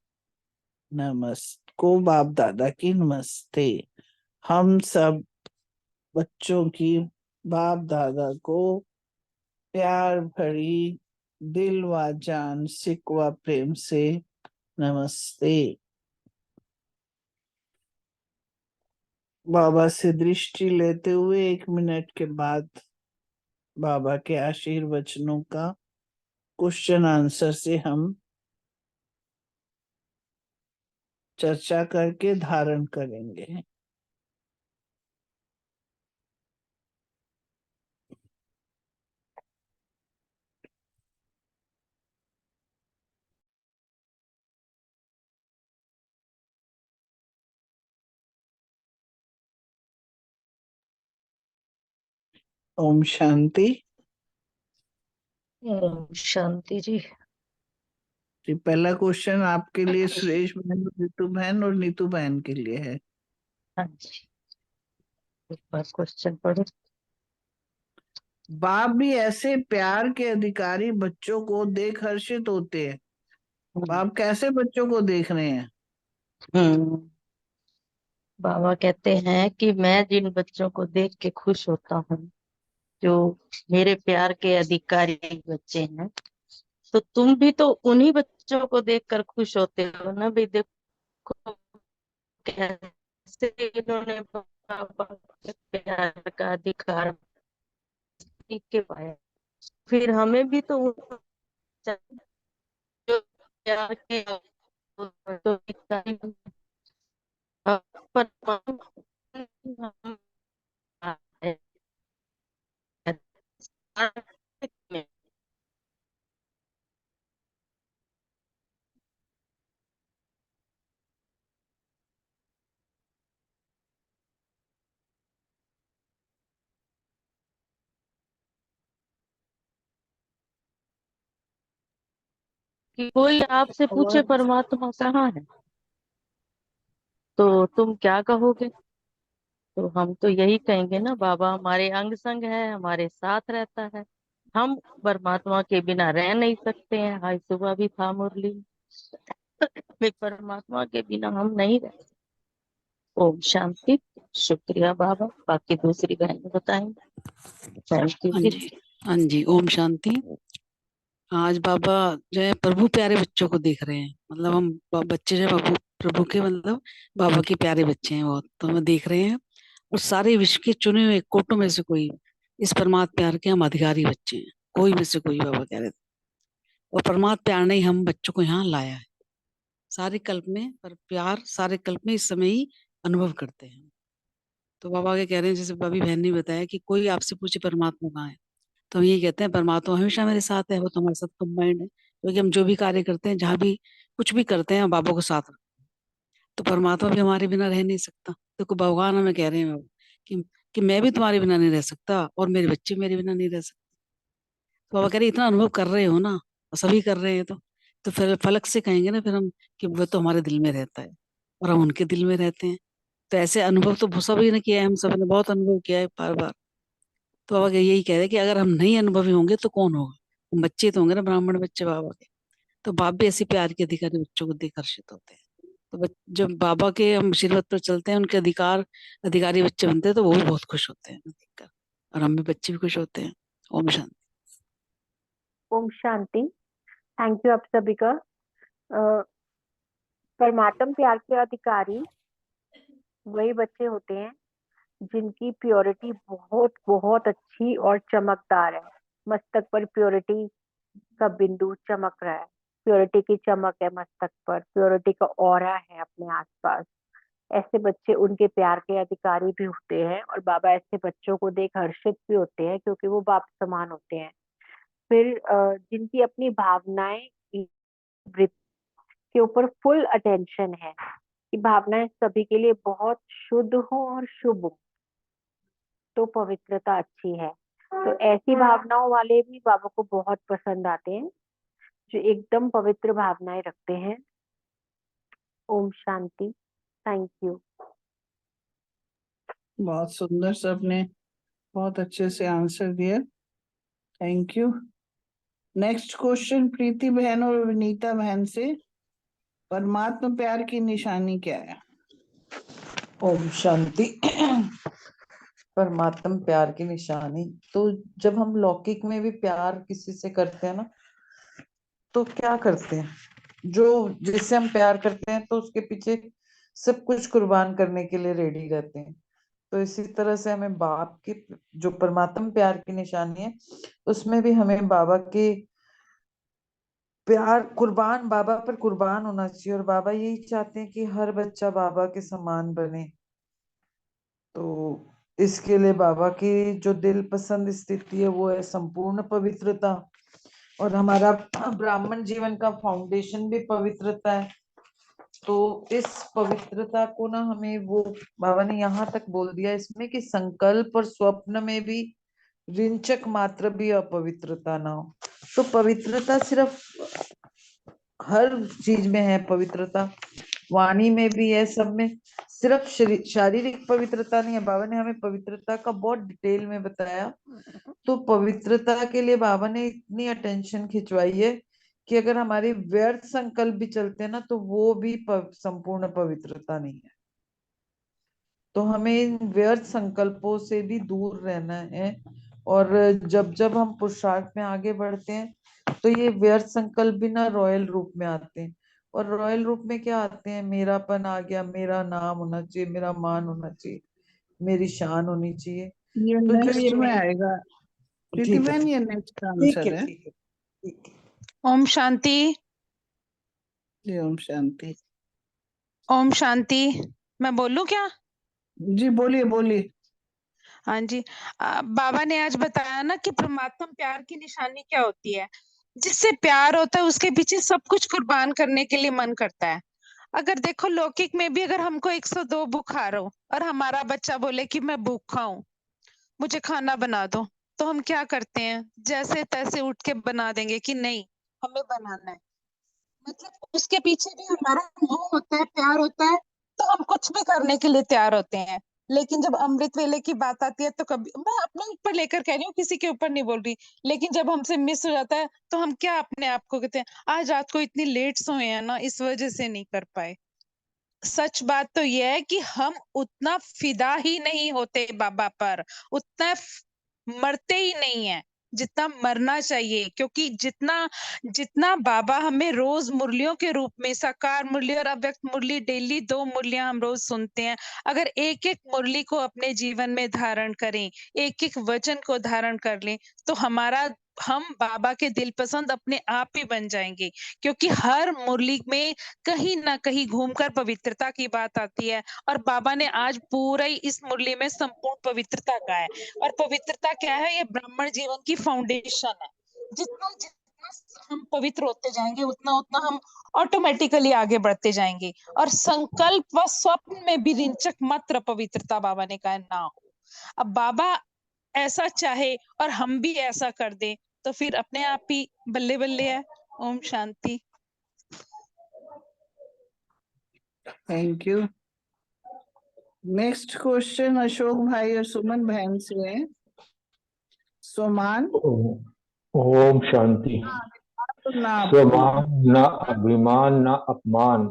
S4: नमस्ते। हम सब बच्चों की बाप दादा को प्यार भरी दिल व जान सिक व प्रेम से नमस्ते। बाबा से दृष्टि लेते हुए 1 मिनट के बाद बाबा के आशीर्वचनों का क्वेश्चन आंसर से हम चर्चा करके धारण करेंगे। ओम शांति।
S5: ओम शांति जी।
S4: जी, पहला क्वेश्चन आपके लिए सुरेश बहन, नीतू बहन और नीतू बहन के लिए है।
S5: हाँ जी, एक बार क्वेश्चन पढ़ो।
S4: बाप भी ऐसे प्यार के अधिकारी बच्चों को देख हर्षित होते हैं। बाप कैसे बच्चों को देख रहे हैं?
S5: हम्म बाबा कहते हैं कि मैं जिन बच्चों को देख के खुश होता हूँ, जो मेरे प्यार के अधिकारी बच्चे हैं, तो तुम भी तो उन्हीं बच्चों को देखकर खुश होते हो ना। भी देखो कैसे इन्होंने बाबा के प्यार का अधिकार सीख के पाया। फिर हमें भी तो जो प्यार के तो अधिकारी परमात्मा हम है। कि कोई आपसे पूछे
S4: आवाज
S5: परमात्मा कहाँ है, तो तुम क्या कहोगे? तो हम तो यही कहेंगे ना, बाबा हमारे अंग संग है, हमारे साथ रहता है। हम परमात्मा के बिना रह नहीं सकते हैं। आज सुबह भी था मुरली में, परमात्मा के बिना हम नहीं रह सकते। ओम शांति। शुक्रिया बाबा, बाकी दूसरी बहन बताएंगे। थैंक यू
S6: हाँ
S5: जी।
S6: जी, हाँ जी, ओम शांति। आज बाबा जो है प्रभु प्यारे बच्चों को देख रहे हैं। मतलब हम बच्चे जो है प्रभु प्रभु के, मतलब बाबा के प्यारे बच्चे हैं बहुत, तो हमें देख रहे हैं। और सारे विश्व के चुने हुए कोटों में से कोई इस परमात्म प्यार के हम अधिकारी बच्चे हैं। कोई में से कोई, बाबा कह रहे थे। और परमात्म प्यार ने ही हम बच्चों को यहाँ लाया है। सारे कल्प में पर प्यार, सारे कल्प में इस समय ही अनुभव करते हैं। तो बाबा के कह रहे हैं, जैसे अभी बहन ने बताया कि कोई आपसे पूछे परमात्मा कहाँ है, तो हम ये कहते हैं परमात्मा हमेशा मेरे साथ है, वो तो हमारे साथ कंबाइंड है। क्योंकि हम जो भी कार्य करते हैं, जहाँ भी कुछ भी करते हैं, हम बाबा को साथ रखते हैं। तो परमात्मा भी हमारे बिना रह नहीं सकता। देखो भगवान हमें कह रहे हैं कि कि मैं भी तुम्हारे बिना नहीं रह सकता और मेरे बच्चे मेरे बिना नहीं रह सकते। तो बाबा कह रहे इतना अनुभव कर रहे हो ना, और सभी कर रहे हैं, तो फिर फलक से कहेंगे ना फिर हम कि वो तो हमारे दिल में रहता है और हम उनके दिल में रहते हैं। तो ऐसे अनुभव तो सभी ने किया है, हम सब ने बहुत अनुभव किया है बार बार। तो बाबा यही कह रहे हैं कि अगर हम नहीं अनुभवी होंगे तो कौन होगा? हम बच्चे तो होंगे ना, ब्राह्मण बच्चे बाबा के। तो बाप भी ऐसे प्यार के अधिकारी बच्चों को देख आकर्षित होते हैं। तो जब बाबा के हम आशीर्वाद पर चलते हैं, उनके अधिकारी बच्चे बनते हैं, तो वो भी बहुत खुश होते हैं देखकर। और हम भी बच्चे भी खुश होते हैं। ओम शांति।
S7: ओम शांति। थैंक यू आप सभी का। परमात्म प्यार के अधिकारी वही बच्चे होते हैं जिनकी प्योरिटी बहुत बहुत अच्छी और चमकदार है। मस्तक पर प्योरिटी का बिंदु चमक रहा है, प्योरिटी की चमक है मस्तक पर, प्योरिटी का ऑरा है अपने आसपास। ऐसे बच्चे उनके प्यार के अधिकारी भी होते हैं, और बाबा ऐसे बच्चों को देख हर्षित भी होते हैं क्योंकि वो बाप समान होते हैं। फिर जिनकी अपनी भावनाएं के ऊपर फुल अटेंशन है कि भावनाएं सभी के लिए बहुत शुद्ध हो और शुभ हो, तो पवित्रता अच्छी है। तो ऐसी भावनाओं वाले भी बाबा को बहुत पसंद आते हैं, जो एकदम पवित्र भावनाएं रखते हैं। ओम शांति। Thank you.
S4: बहुत सुंदर, सबने बहुत अच्छे से आंसर दिया। Thank you. Next question Preeti बहन और विनीता बहन से, परमात्मा प्यार की निशानी क्या है?
S3: ओम शांति। परमात्म प्यार की निशानी तो जब हम लौकिक में भी प्यार किसी से करते हैं ना, तो क्या करते हैं, जो जिससे हम प्यार करते हैं तो उसके पीछे सब कुछ कुर्बान करने के लिए रेडी रहते हैं।
S8: तो इसी तरह से हमें बाप की जो परमात्मा प्यार की निशानी है, उसमें भी हमें बाबा के प्यार कुर्बान, बाबा पर कुर्बान होना चाहिए। और बाबा यही चाहते हैं कि हर बच्चा बाबा के समान बने। तो इसके लिए बाबा की जो दिल पसंद स्थिति है वो है संपूर्ण पवित्रता। और हमारा ब्राह्मण जीवन का फाउंडेशन भी पवित्रता है। तो इस पवित्रता को ना हमें वो बाबा ने यहाँ तक बोल दिया इसमें कि संकल्प और स्वप्न में भी रिंचक मात्र भी अपवित्रता ना हो। तो पवित्रता सिर्फ हर चीज में है, पवित्रता वाणी में भी है, सब में। सिर्फ शारीरिक पवित्रता नहीं है। बाबा ने हमें पवित्रता का बहुत डिटेल में बताया। तो पवित्रता के लिए बाबा ने इतनी अटेंशन खिंचवाई है कि अगर हमारे व्यर्थ संकल्प भी चलते हैं ना, तो वो भी संपूर्ण पवित्रता नहीं है। तो हमें इन व्यर्थ संकल्पों से भी दूर रहना है। और जब जब हम पुरुषार्थ में आगे बढ़ते हैं तो ये व्यर्थ संकल्प भी ना रॉयल रूप में आते हैं। और रॉयल रूप में क्या आते हैं? मेरापन आ गया, मेरा नाम होना चाहिए, मेरा मान होना चाहिए, मेरी शान होनी चाहिए।
S4: ये
S8: तो जो
S4: नेक्स्ट
S8: ये
S4: में आएगा प्रीति
S8: ठीक है,
S4: बहन,
S8: ठीक
S4: ये नेक्स्ट
S8: है, ठीक
S4: आंसर
S8: है,
S4: है।
S8: ठीक है, ठीक है।
S9: ओम शांति।
S4: जी ओम शांति।
S9: ओम शांति। मैं बोलूं क्या?
S4: जी बोलिए बोलिए।
S9: हाँ जी। बाबा ने आज बताया ना कि परमात्मा प्यार की निशानी क्या होती है। जिससे प्यार होता है उसके पीछे सब कुछ कुर्बान करने के लिए मन करता है। अगर देखो लौकिक में भी अगर हमको 102 बुखार हो और हमारा बच्चा बोले कि मैं भूखा हूँ, मुझे खाना बना दो, तो हम क्या करते हैं? जैसे तैसे उठ के बना देंगे कि नहीं, हमें बनाना है। मतलब उसके पीछे भी हमारा मोह होता है, प्यार होता है, तो हम कुछ भी करने के लिए तैयार होते हैं। लेकिन जब अमृत वेले की बात आती है तो कभी, मैं अपने ऊपर लेकर कह रही हूँ, किसी के ऊपर नहीं बोल रही, लेकिन जब हमसे मिस हो जाता है तो हम क्या अपने आप को कहते हैं, आज रात को इतनी लेट सोए हैं ना, इस वजह से नहीं कर पाए। सच बात तो यह है कि हम उतना फिदा ही नहीं होते बाबा पर, उतना मरते ही नहीं है जितना मरना चाहिए। क्योंकि जितना जितना बाबा हमें रोज मुरलियों के रूप में, साकार मुरली और अव्यक्त मुरली, डेली 2 मुरलियां हम रोज सुनते हैं। अगर एक एक मुरली को अपने जीवन में धारण करें, एक एक वचन को धारण कर लें, तो हम बाबा के दिल पसंद अपने आप ही बन जाएंगे। क्योंकि हर मुरली में कहीं ना कहीं घूमकर पवित्रता की बात आती है। और बाबा ने आज पूरा ही इस मुरली में संपूर्ण पवित्रता का है। और पवित्रता क्या है? ये ब्राह्मण जीवन की फाउंडेशन है। जितना जितना हम पवित्र होते जाएंगे, उतना उतना हम ऑटोमेटिकली आगे बढ़ते जाएंगे। और संकल्प व स्वप्न में भी रिंचक मात्र पवित्रता बाबा ने कहा ना हो। अब बाबा ऐसा चाहे और हम भी ऐसा कर दें तो फिर अपने आप ही बल्ले बल्ले है। ओम शांति।
S4: Thank you. Next question Ashok भाई और सुमन बहन से है। सोमान।
S10: ओम शांति।
S4: ना
S10: स्वमान न अभिमान न अपमान।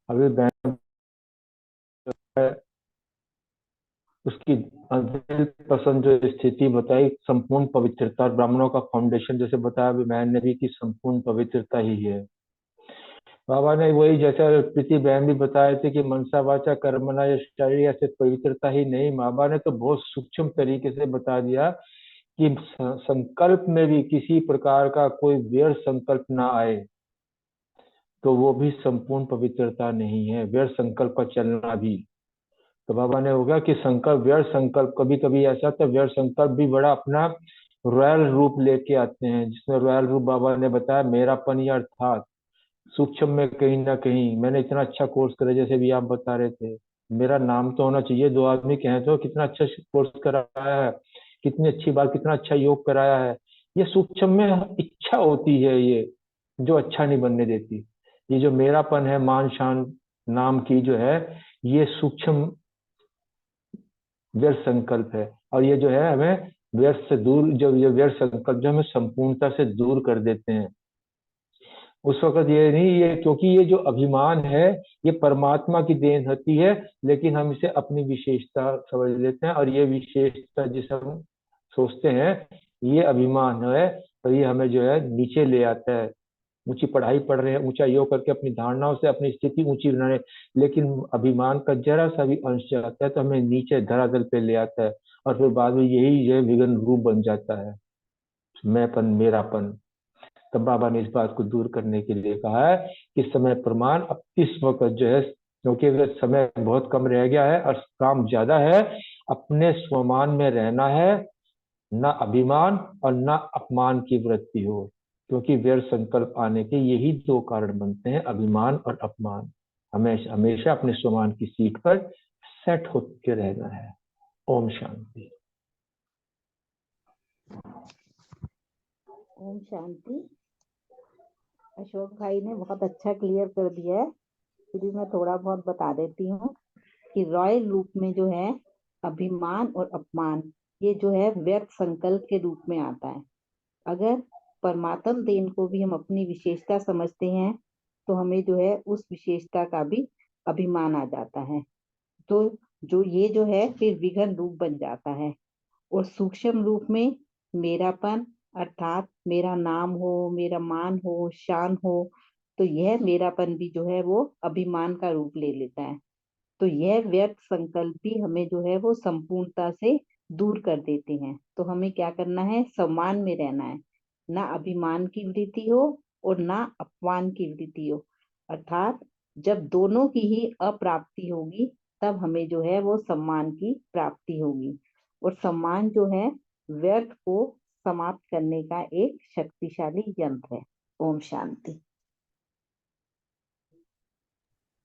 S10: अभी बहन है, उसकी दिल पसंद जो स्थिति बताई, संपूर्ण पवित्रता, ब्राह्मणों का फाउंडेशन जैसे बताया अभी बहन ने भी कि संपूर्ण पवित्रता ही है। बाबा ने वही जैसा प्रीति बहन भी बताए थे कि मनसा वाचा कर्मणा या शरीर या सिर्फ पवित्रता ही नहीं, बाबा ने तो बहुत सूक्ष्म तरीके से बता दिया कि संकल्प में भी किसी प्रकार का कोई व्यर्थ संकल्प ना आए, तो वो भी संपूर्ण पवित्रता नहीं है, व्यर्थ संकल्प का चलना भी। तो बाबा ने हो गया कि संकल्प, व्यर्थ संकल्प, कभी कभी ऐसा तो व्यर्थ संकल्प भी बड़ा अपना रॉयल रूप लेके आते हैं, जिसमें रॉयल रूप बाबा ने बताया मेरापन या अर्थात सूक्ष्म में कहीं ना कहीं मैंने इतना अच्छा कोर्स करा, जैसे भी आप बता रहे थे, मेरा नाम तो होना चाहिए। दो आदमी कहें तो कितना अच्छा कोर्स कराया है, कितनी अच्छी बात, कितना अच्छा योग कराया है। ये सूक्ष्म में इच्छा होती है, ये जो अच्छा नहीं बनने देती। ये जो मेरापन है, मान शान नाम की जो है, ये सूक्ष्म व्यर्थ संकल्प है। और ये जो है हमें व्यर्थ से दूर, जब ये व्यर्थ संकल्प जो हमें संपूर्णता से दूर कर देते हैं, उस वक्त ये नहीं, ये क्योंकि ये जो अभिमान है ये परमात्मा की देन होती है, लेकिन हम इसे अपनी विशेषता समझ लेते हैं, और ये विशेषता जिसे हम सोचते हैं ये अभिमान है, तो ये हमें जो है नीचे ले आता है, ऊंची पढ़ाई पढ़ रहे हैं, ऊंचा योग करके अपनी धारणाओं से अपनी स्थिति ऊंची बना रहे हैं, लेकिन अभिमान का जरा सा भी अंश जाता है तो हमें नीचे धरातल पे ले आता है, और फिर बाद में यही जो है विघ्न रूप बन जाता है, मैंपन, मेरापन। तब बाबा ने इस बात को दूर करने के लिए कहा है कि समय प्रमाण अब इस वक्त जो है, क्योंकि अगर समय बहुत कम रह गया है और काम ज्यादा है, अपने स्वमान में रहना है, ना अभिमान और ना अपमान की वृत्ति हो, क्योंकि व्यर्थ संकल्प आने के यही दो कारण बनते हैं, अभिमान और अपमान। हमेशा हमेशा अपने स्वमान की सीट पर सेट होकर रहना है। ओम शांति।
S11: ओम शांति। अशोक भाई ने बहुत अच्छा क्लियर कर दिया है, फिर भी मैं थोड़ा बहुत बता देती हूँ कि रॉयल रूप में जो है अभिमान और अपमान, ये जो है व्यर्थ संकल्प के रूप में आता है। अगर परमात्म देन को भी हम अपनी विशेषता समझते हैं तो हमें जो है उस विशेषता का भी अभिमान आ जाता है, तो जो ये जो है फिर विघन रूप बन जाता है। और सूक्ष्म रूप में मेरापन अर्थात मेरा नाम हो, मेरा मान हो, शान हो, तो यह मेरापन भी जो है वो अभिमान का रूप ले लेता है। तो यह व्यर्थ संकल्प भी हमें जो है वो संपूर्णता से दूर कर देते हैं। तो हमें क्या करना है, सम्मान में रहना है, ना अभिमान की वृत्ति हो और ना अपमान की वृत्ति हो। अर्थात जब दोनों की ही अप्राप्ति होगी तब हमें जो है वो सम्मान की प्राप्ति होगी। और सम्मान जो है व्यर्थ को समाप्त करने का एक शक्तिशाली यंत्र है। ओम शांति।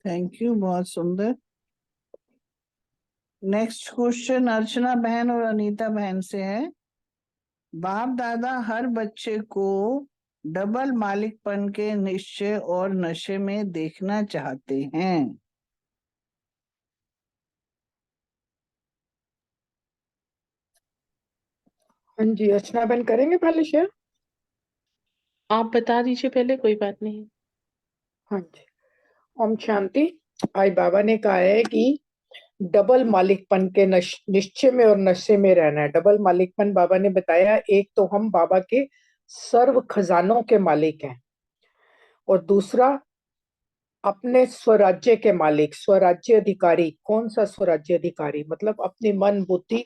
S4: थैंक यू, बहुत सुंदर। नेक्स्ट क्वेश्चन अर्चना बहन और अनीता बहन से है। बाप दादा हर बच्चे को डबल मालिकपन के निश्चय और नशे में देखना चाहते हैं।
S1: हाँ जी, अर्चना बहन करेंगे पहले शेयर।
S3: आप बता दीजिए पहले, कोई बात नहीं।
S1: हाँ जी, ओम शांति। आज बाबा ने कहा है कि डबल मालिकपन के निश्चय में और नशे में रहना है। डबल मालिकपन बाबा ने बताया, एक तो हम बाबा के सर्व खजानों के मालिक हैं, और दूसरा अपने स्वराज्य के मालिक, स्वराज्य अधिकारी। कौन सा स्वराज्य अधिकारी? मतलब अपने मन, बुद्धि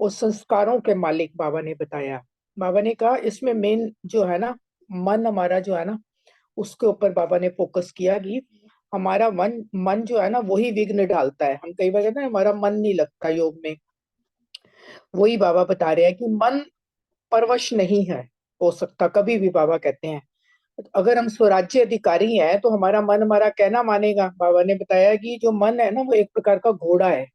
S1: और संस्कारों के मालिक बाबा ने बताया। बाबा ने कहा इसमें मेन जो है ना, मन हमारा जो है ना, उसके ऊपर बाबा ने फोकस किया कि हमारा मन जो है ना वही विघ्न डालता है। हम कई बार कहते हैं हमारा मन नहीं लगता योग में, वही बाबा बता रहे हैं कि मन परवश नहीं है हो सकता कभी भी। बाबा कहते हैं अगर हम स्वराज्य अधिकारी हैं तो हमारा मन हमारा कहना मानेगा। बाबा ने बताया कि जो मन है ना वो एक प्रकार का घोड़ा है,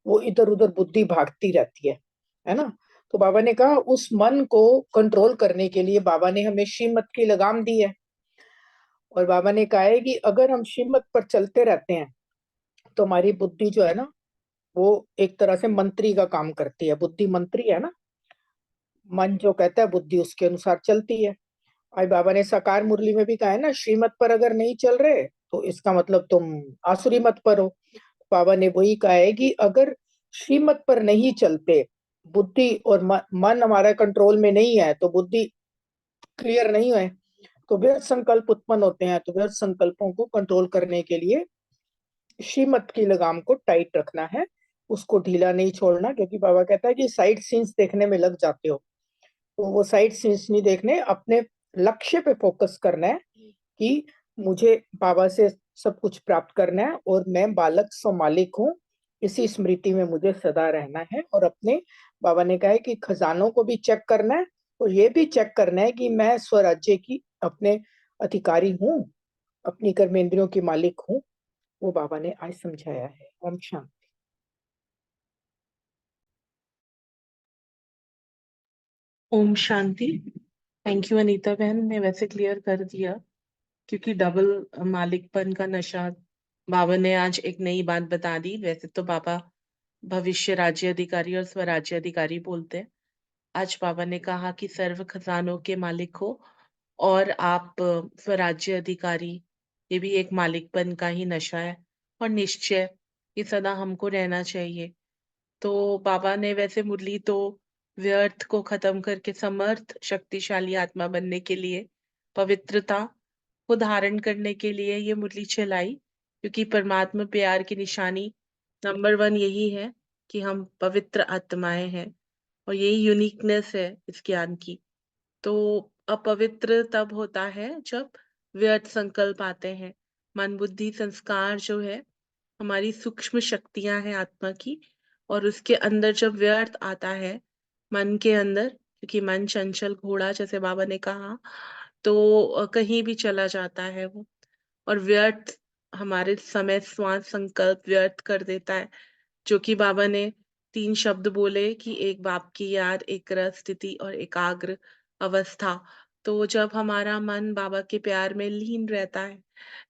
S1: वो इधर उधर बुद्धि भागती रहती है ना। तो बाबा ने कहा उस मन को कंट्रोल करने के लिए बाबा ने हमें श्रीमत की लगाम दी है। और बाबा ने कहा है कि अगर हम श्रीमत पर चलते रहते हैं तो हमारी बुद्धि जो है ना वो एक तरह से मंत्री का काम करती है। बुद्धि मंत्री है ना, मन जो कहता है बुद्धि उसके अनुसार चलती है। आज बाबा ने साकार मुरली में भी कहा है ना, श्रीमत पर अगर नहीं चल रहे तो इसका मतलब तुम आसुरी मत पर हो। बाबा ने वही कहा है कि अगर श्रीमत पर नहीं चलते, बुद्धि और मन हमारा कंट्रोल में नहीं है, तो बुद्धि क्लियर नहीं है तो व्यर्थ संकल्प उत्पन्न होते हैं। तो व्यर्थ संकल्पों को कंट्रोल करने के लिए श्रीमत की लगाम को टाइट रखना है, उसको ढीला नहीं छोड़ना। क्योंकि बाबा कहता है कि साइड सीन्स देखने में लग जाते हो, तो वो साइड सीन्स नहीं देखने, अपने लक्ष्य पे फोकस करना है कि मुझे बाबा से सब कुछ प्राप्त करना है और मैं बालक सो मालिक हूँ, इसी स्मृति में मुझे सदा रहना है। और अपने बाबा ने कहा है कि खजानों को भी चेक करना है और ये भी चेक करना है कि मैं स्वराज्य की अपने अधिकारी हूँ, अपनी कर्मेंद्रियों की मालिक हूँ। वो बाबा ने आज समझाया है। ओम शांति।
S3: ओम शांति। थैंक यू अनीता बहन ने वैसे क्लियर कर दिया, क्योंकि डबल मालिकपन का नशा, बाबा ने आज एक नई बात बता दी। वैसे तो बाबा भविष्य राज्य अधिकारी और स्वराज्य अधिकारी बोलते हैं। आज बाबा ने कहा कि सर्व खजानों के मालिक हो और आप स्वराज्य अधिकारी, ये भी एक मालिकपन का ही नशा है। और निश्चय, ये सदा हमको रहना चाहिए। तो बाबा ने वैसे मुरली तो व्यर्थ को खत्म करके समर्थ शक्तिशाली आत्मा बनने के लिए पवित्रता को धारण करने के लिए ये मुरली चलाई, क्योंकि परमात्मा प्यार की निशानी नंबर 1 यही है कि हम पवित्र आत्माएं हैं, और यही यूनिकनेस है इस ज्ञान की। तो अपवित्र तब होता है जब व्यर्थ संकल्प आते हैं। मन बुद्धि संस्कार जो है हमारी सूक्ष्म शक्तियां हैं आत्मा की, और उसके अंदर जब व्यर्थ आता है मन के अंदर, क्योंकि मन चंचल घोड़ा जैसे बाबा ने कहा, तो कहीं भी चला जाता है वो, और व्यर्थ हमारे समय श्वास संकल्प व्यर्थ कर देता है। जो कि बाबा ने 3 शब्द बोले कि एक बाप की याद, एक रस स्थिति और एकाग्र अवस्था। तो जब हमारा मन बाबा के प्यार में लीन रहता है,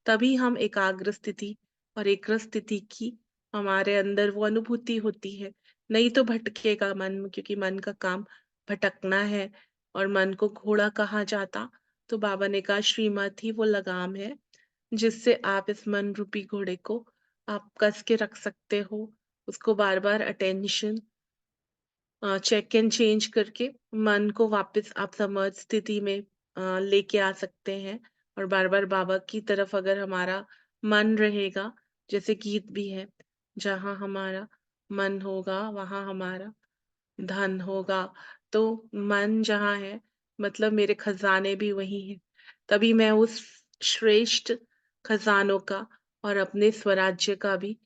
S3: तभी हम एकाग्र स्थिति और एक स्थिति की हमारे अंदर वो अनुभूति होती है। नहीं तो भटकेगा मन, क्योंकि मन का काम भटकना है, और मन को घोड़ा कहा जाता। तो बाबा ने कहा श्रीमत ही वो लगाम है जिससे आप इस मन रूपी घोड़े को आप कस के रख सकते हो। उसको बार बार अटेंशन चेक एंड चेंज करके मन को वापस आप समझ स्थिति में लेके आ सकते हैं। और बार बार बाबा की तरफ अगर हमारा मन रहेगा, जैसे गीत भी है, जहाँ हमारा मन होगा वहां हमारा धन होगा। तो मन जहाँ है मतलब मेरे खजाने भी वही हैं। तभी मैं उस श्रेष्ठ खजानों का और अपने स्वराज्य का भी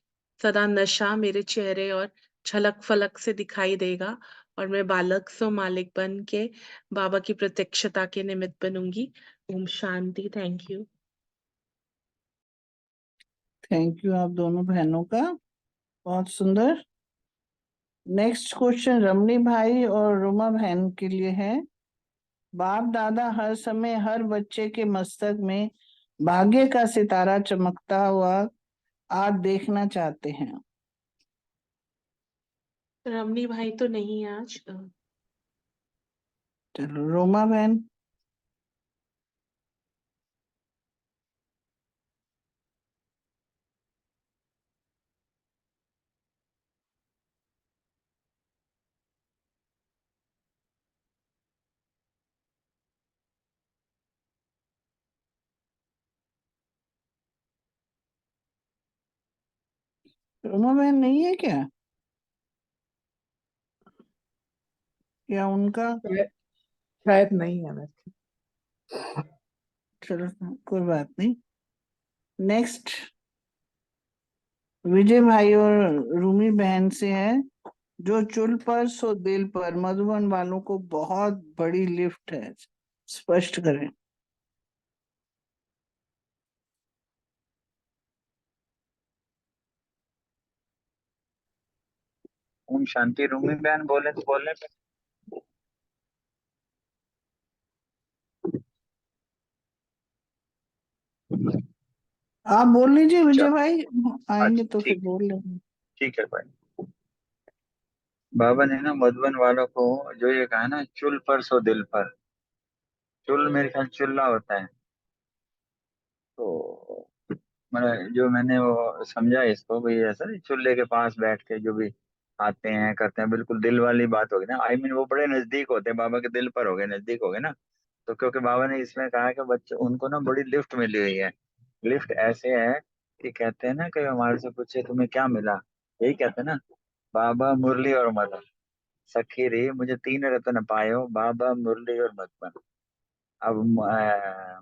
S3: सदा नशा मेरे चेहरे और झलक फलक से दिखाई देगा, और मैं बालक सो मालिक बन के बाबा की प्रत्यक्षता के निमित्त बनूंगी। ओम शांति। Thank you.
S4: थैंक यू आप दोनों बहनों का, बहुत सुंदर। नेक्स्ट क्वेश्चन रमनी भाई और रुमा बहन के लिए है। बाप दादा हर समय हर बच्चे के मस्तक में भाग्य का सितारा चमकता हुआ आज देखना चाहते हैं।
S3: रमनी भाई तो नहीं है आज।
S4: चलो रोमा बहन। रोमा बहन नहीं है क्या? या उनका
S1: शायद नहीं है। मैं
S4: चलो कोई बात नहीं। नेक्स्ट विजय भाई और रूमी बहन से है। जो चुल पर सो दिल पर मधुबन वालों को बहुत बड़ी लिफ्ट है, स्पष्ट करें।
S2: ओम शांति। रूमी बहन बोले तो बोलने पे।
S4: आप बोल लीजिए विजय
S2: अच्छा
S4: भाई, आएंगे
S2: अच्छा
S4: तो फिर
S2: ठीक
S4: बोल लेंगे।
S2: ठीक है भाई। बाबा ने ना मधुबन वालों को जो ये कहा ना, चुल पर सो दिल पर। चुल मेरे ख्याल चुल्ला होता है। तो मतलब जो मैंने वो समझा इसको भाई, ऐसा नहीं चूल्हे के पास बैठ के जो भी आते हैं करते हैं, बिल्कुल दिल वाली बात होगी ना। आई मीन वो बड़े नजदीक होते हैं, बाबा के दिल पर हो गए, नजदीक हो गए ना। तो क्योंकि बाबा ने इसमें कहा कि बच्चे उनको ना बड़ी लिफ्ट मिली हुई है। लिफ्ट ऐसे है कि कहते हैं ना कि हमारे से पूछे तुम्हें क्या मिला, यही कहते हैं ना, बाबा मुरली और मदन। सखी रे मुझे 3 रत्न पायो, बाबा मुरली और मदन। अब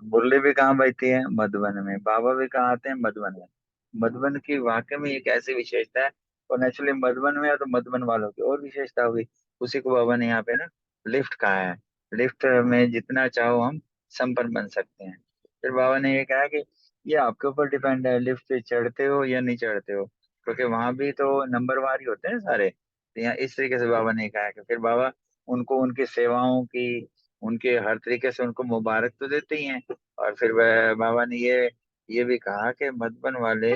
S2: मुरली भी कहाँ बजती है? मधुबन में। बाबा भी कहाँ आते हैं? मधुबन में। मधुबन की वाकई में एक ऐसी विशेषता है, और नेचुरली मधुबन में है तो मधुबन वालों की और विशेषता होगी। उसी को बाबा ने यहाँ पे ना लिफ्ट कहा है। लिफ्ट में जितना चाहो हम संपन्न बन सकते हैं। फिर बाबा ने ये कहा कि ये आपके ऊपर डिपेंड है, लिफ्ट पे चढ़ते हो या नहीं चढ़ते हो, क्योंकि वहां भी तो नंबरवार ही होते हैं सारे। तो यहाँ इस तरीके से बाबा ने कहा कि फिर बाबा उनको उनकी सेवाओं की, उनके हर तरीके से उनको मुबारक तो देते ही हैं। और फिर वह बाबा ने ये भी कहा कि मधुबन वाले,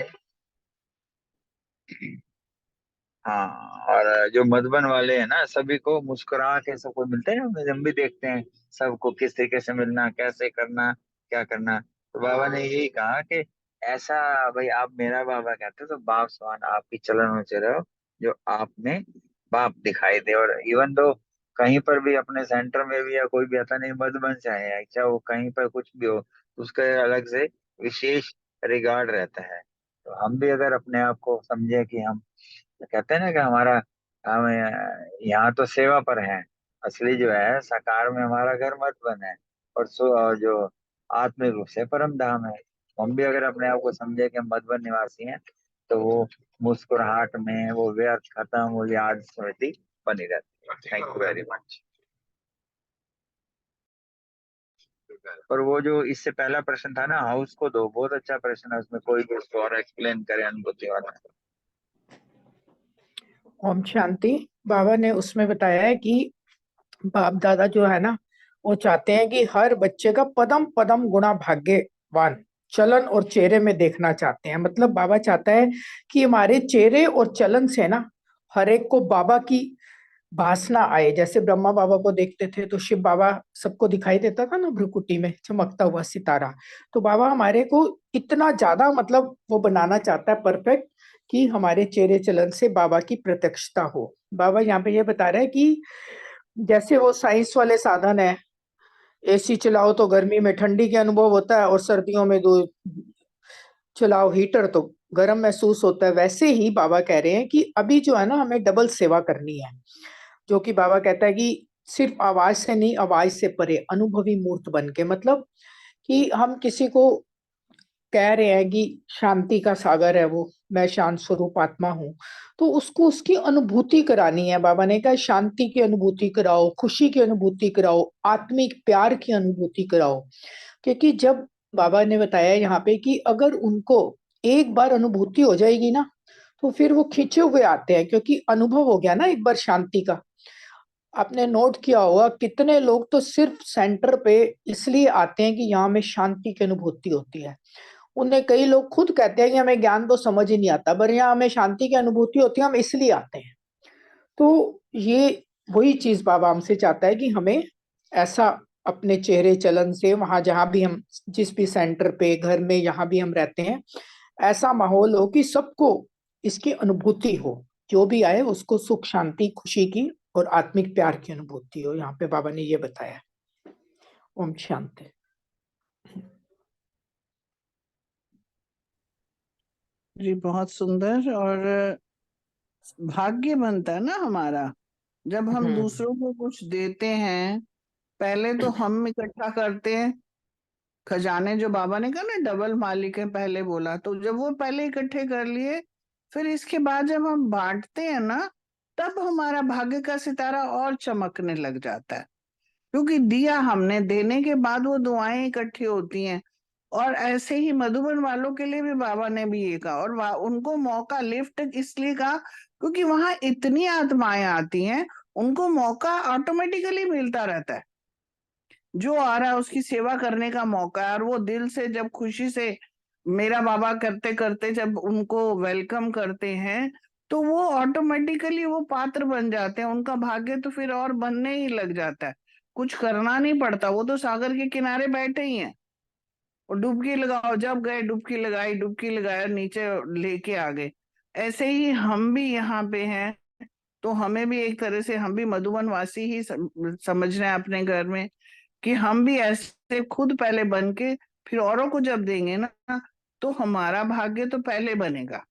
S2: हाँ, और जो मधुबन वाले हैं ना सभी को मुस्कुरा के सबको मिलते हैं, हम भी देखते हैं सबको किस तरीके से मिलना, कैसे करना, क्या करना। तो बाबा ने यही कहा कि ऐसा, भाई आप मेरा बाबा कहते हो तो बाप समान आपकी चलन ऊंचे रहो, जो आप में बाप दिखाई दे। और इवन दो कहीं पर भी अपने सेंटर में भी या कोई भी आता नहीं मधुबन से आया है, चाहे वो कहीं पर कुछ भी हो, उसका अलग से विशेष रिगार्ड रहता है। तो हम भी अगर अपने आप को समझे कि हम कहते हैं ना कि हम यहाँ तो सेवा पर हैं, असली जो है साकार में हमारा घर मत बना है, और जो आत्मिक रूप से परम धाम है। हम भी अगर अपने आप को समझे कि हम मधुबन निवासी हैं, तो वो मुस्कुराहट में वो व्यर्थ खत्म वो याद स्मृति बनी रहती है। Thank you very much. और वो जो इससे पहला प्रश्न था ना, हाउस को दो, बहुत अच्छा प्रश्न है, उसमें कोई भी उसको और एक्सप्लेन करे अनुभूति वाला।
S1: ओम शांति। बाबा ने उसमें बताया है कि बाप दादा जो है ना, वो चाहते हैं कि हर बच्चे का पदम पदम गुणा भाग्यवान चलन और चेहरे में देखना चाहते हैं। मतलब बाबा चाहता है कि हमारे चेहरे और चलन से ना हर एक को बाबा की भासना आए। जैसे ब्रह्मा बाबा को देखते थे तो शिव बाबा सबको दिखाई देता था ना, भ्रुकुटी में चमकता हुआ सितारा। तो बाबा हमारे को इतना ज्यादा मतलब वो बनाना चाहता है परफेक्ट, कि हमारे चेहरे चलन से बाबा की प्रत्यक्षता हो। बाबा यहाँ पे ये बता रहे हैं कि जैसे वो साइंस वाले साधन है, एसी चलाओ तो गर्मी में ठंडी के अनुभव होता है, और सर्दियों में दो चलाओ हीटर तो गर्म महसूस होता है। वैसे ही बाबा कह रहे हैं कि अभी जो है ना, हमें डबल सेवा करनी है। जो कि बाबा कहता है कि सिर्फ आवाज से नहीं, आवाज से परे अनुभवी मूर्त बन के। मतलब कि हम किसी को कह रहे हैं कि शांति का सागर है वो, मैं शांत स्वरूप आत्मा हूँ, तो उसको उसकी अनुभूति करानी है। बाबा ने कहा शांति की अनुभूति कराओ, खुशी की अनुभूति कराओ, आत्मिक प्यार की अनुभूति कराओ। क्योंकि जब बाबा ने बताया यहाँ पे कि अगर उनको एक बार अनुभूति हो जाएगी ना, तो फिर वो खींचे हुए आते हैं, क्योंकि अनुभव हो गया ना एक बार शांति का। आपने नोट किया होगा कितने लोग तो सिर्फ सेंटर पे इसलिए आते हैं कि यहाँ में शांति की अनुभूति होती है। उन्हें कई लोग खुद कहते हैं कि हमें ज्ञान तो समझ ही नहीं आता, पर यहाँ हमें शांति की अनुभूति होती है, हम इसलिए आते हैं। तो ये वही चीज बाबा हमसे चाहता है कि हमें ऐसा अपने चेहरे चलन से, वहां जहां भी हम, जिस भी सेंटर पे, घर में, जहां भी हम रहते हैं, ऐसा माहौल हो कि सबको इसकी अनुभूति हो। जो भी आए उसको सुख शांति खुशी की और आत्मिक प्यार की अनुभूति हो। यहाँ पे बाबा ने ये बताया। ओम शांति।
S4: जी बहुत सुंदर। और भाग्य बनता है ना हमारा जब हम दूसरों को कुछ देते हैं। पहले तो हम इकट्ठा करते हैं खजाने, जो बाबा ने कहा ना डबल मालिक है, पहले बोला, तो जब वो पहले इकट्ठे कर लिए, फिर इसके बाद जब हम बांटते हैं ना, तब हमारा भाग्य का सितारा और चमकने लग जाता है। क्योंकि दिया हमने, देने के बाद वो दुआएं इकट्ठी होती हैं। और ऐसे ही मधुबन वालों के लिए भी बाबा ने भी ये कहा, और उनको मौका लिफ्ट इसलिए कहा क्योंकि वहां इतनी आत्माएं आती हैं, उनको मौका ऑटोमेटिकली मिलता रहता है। जो आ रहा है उसकी सेवा करने का मौका है, और वो दिल से जब खुशी से मेरा बाबा करते करते जब उनको वेलकम करते हैं, तो वो ऑटोमेटिकली वो पात्र बन जाते हैं। उनका भाग्य तो फिर और बनने ही लग जाता है, कुछ करना नहीं पड़ता। वो तो सागर के किनारे बैठे ही हैं, और डुबकी लगाओ, जब गए डुबकी लगाई, डुबकी लगाया, नीचे लेके आ गए। ऐसे ही हम भी यहाँ पे हैं, तो हमें भी एक तरह से हम भी मधुबन वासी ही समझ रहे हैं अपने घर में, कि हम भी ऐसे खुद पहले बन के फिर औरों को जब देंगे ना, तो हमारा भाग्य तो पहले बनेगा।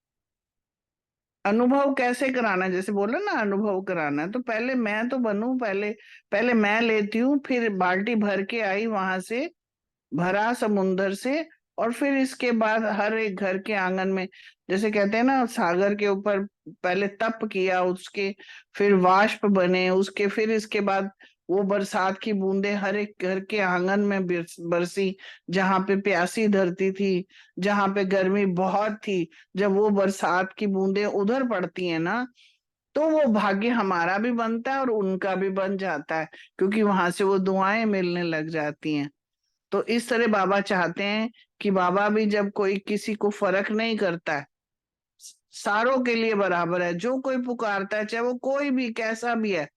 S4: अनुभव कैसे कराना है, जैसे बोला ना अनुभव कराना है, तो पहले मैं तो बनूं, पहले पहले मैं लेती हूँ, फिर बाल्टी भर के आई वहां से, भरा समुंदर से, और फिर इसके बाद हर एक घर के आंगन में, जैसे कहते हैं ना सागर के ऊपर पहले तप किया, उसके फिर वाष्प बने, उसके फिर इसके बाद वो बरसात की बूंदे हर एक घर के आंगन में बरसी। जहां पे प्यासी धरती थी, जहां पे गर्मी बहुत थी, जब वो बरसात की बूंदे उधर पड़ती है ना, तो वो भाग्य हमारा भी बनता है और उनका भी बन जाता है, क्योंकि वहां से वो दुआएं मिलने लग जाती हैं। तो इस तरह बाबा चाहते हैं कि बाबा भी जब कोई किसी को फर्क नहीं करता है, सारों के लिए बराबर है, जो कोई पुकारता है चाहे वो कोई भी कैसा भी है,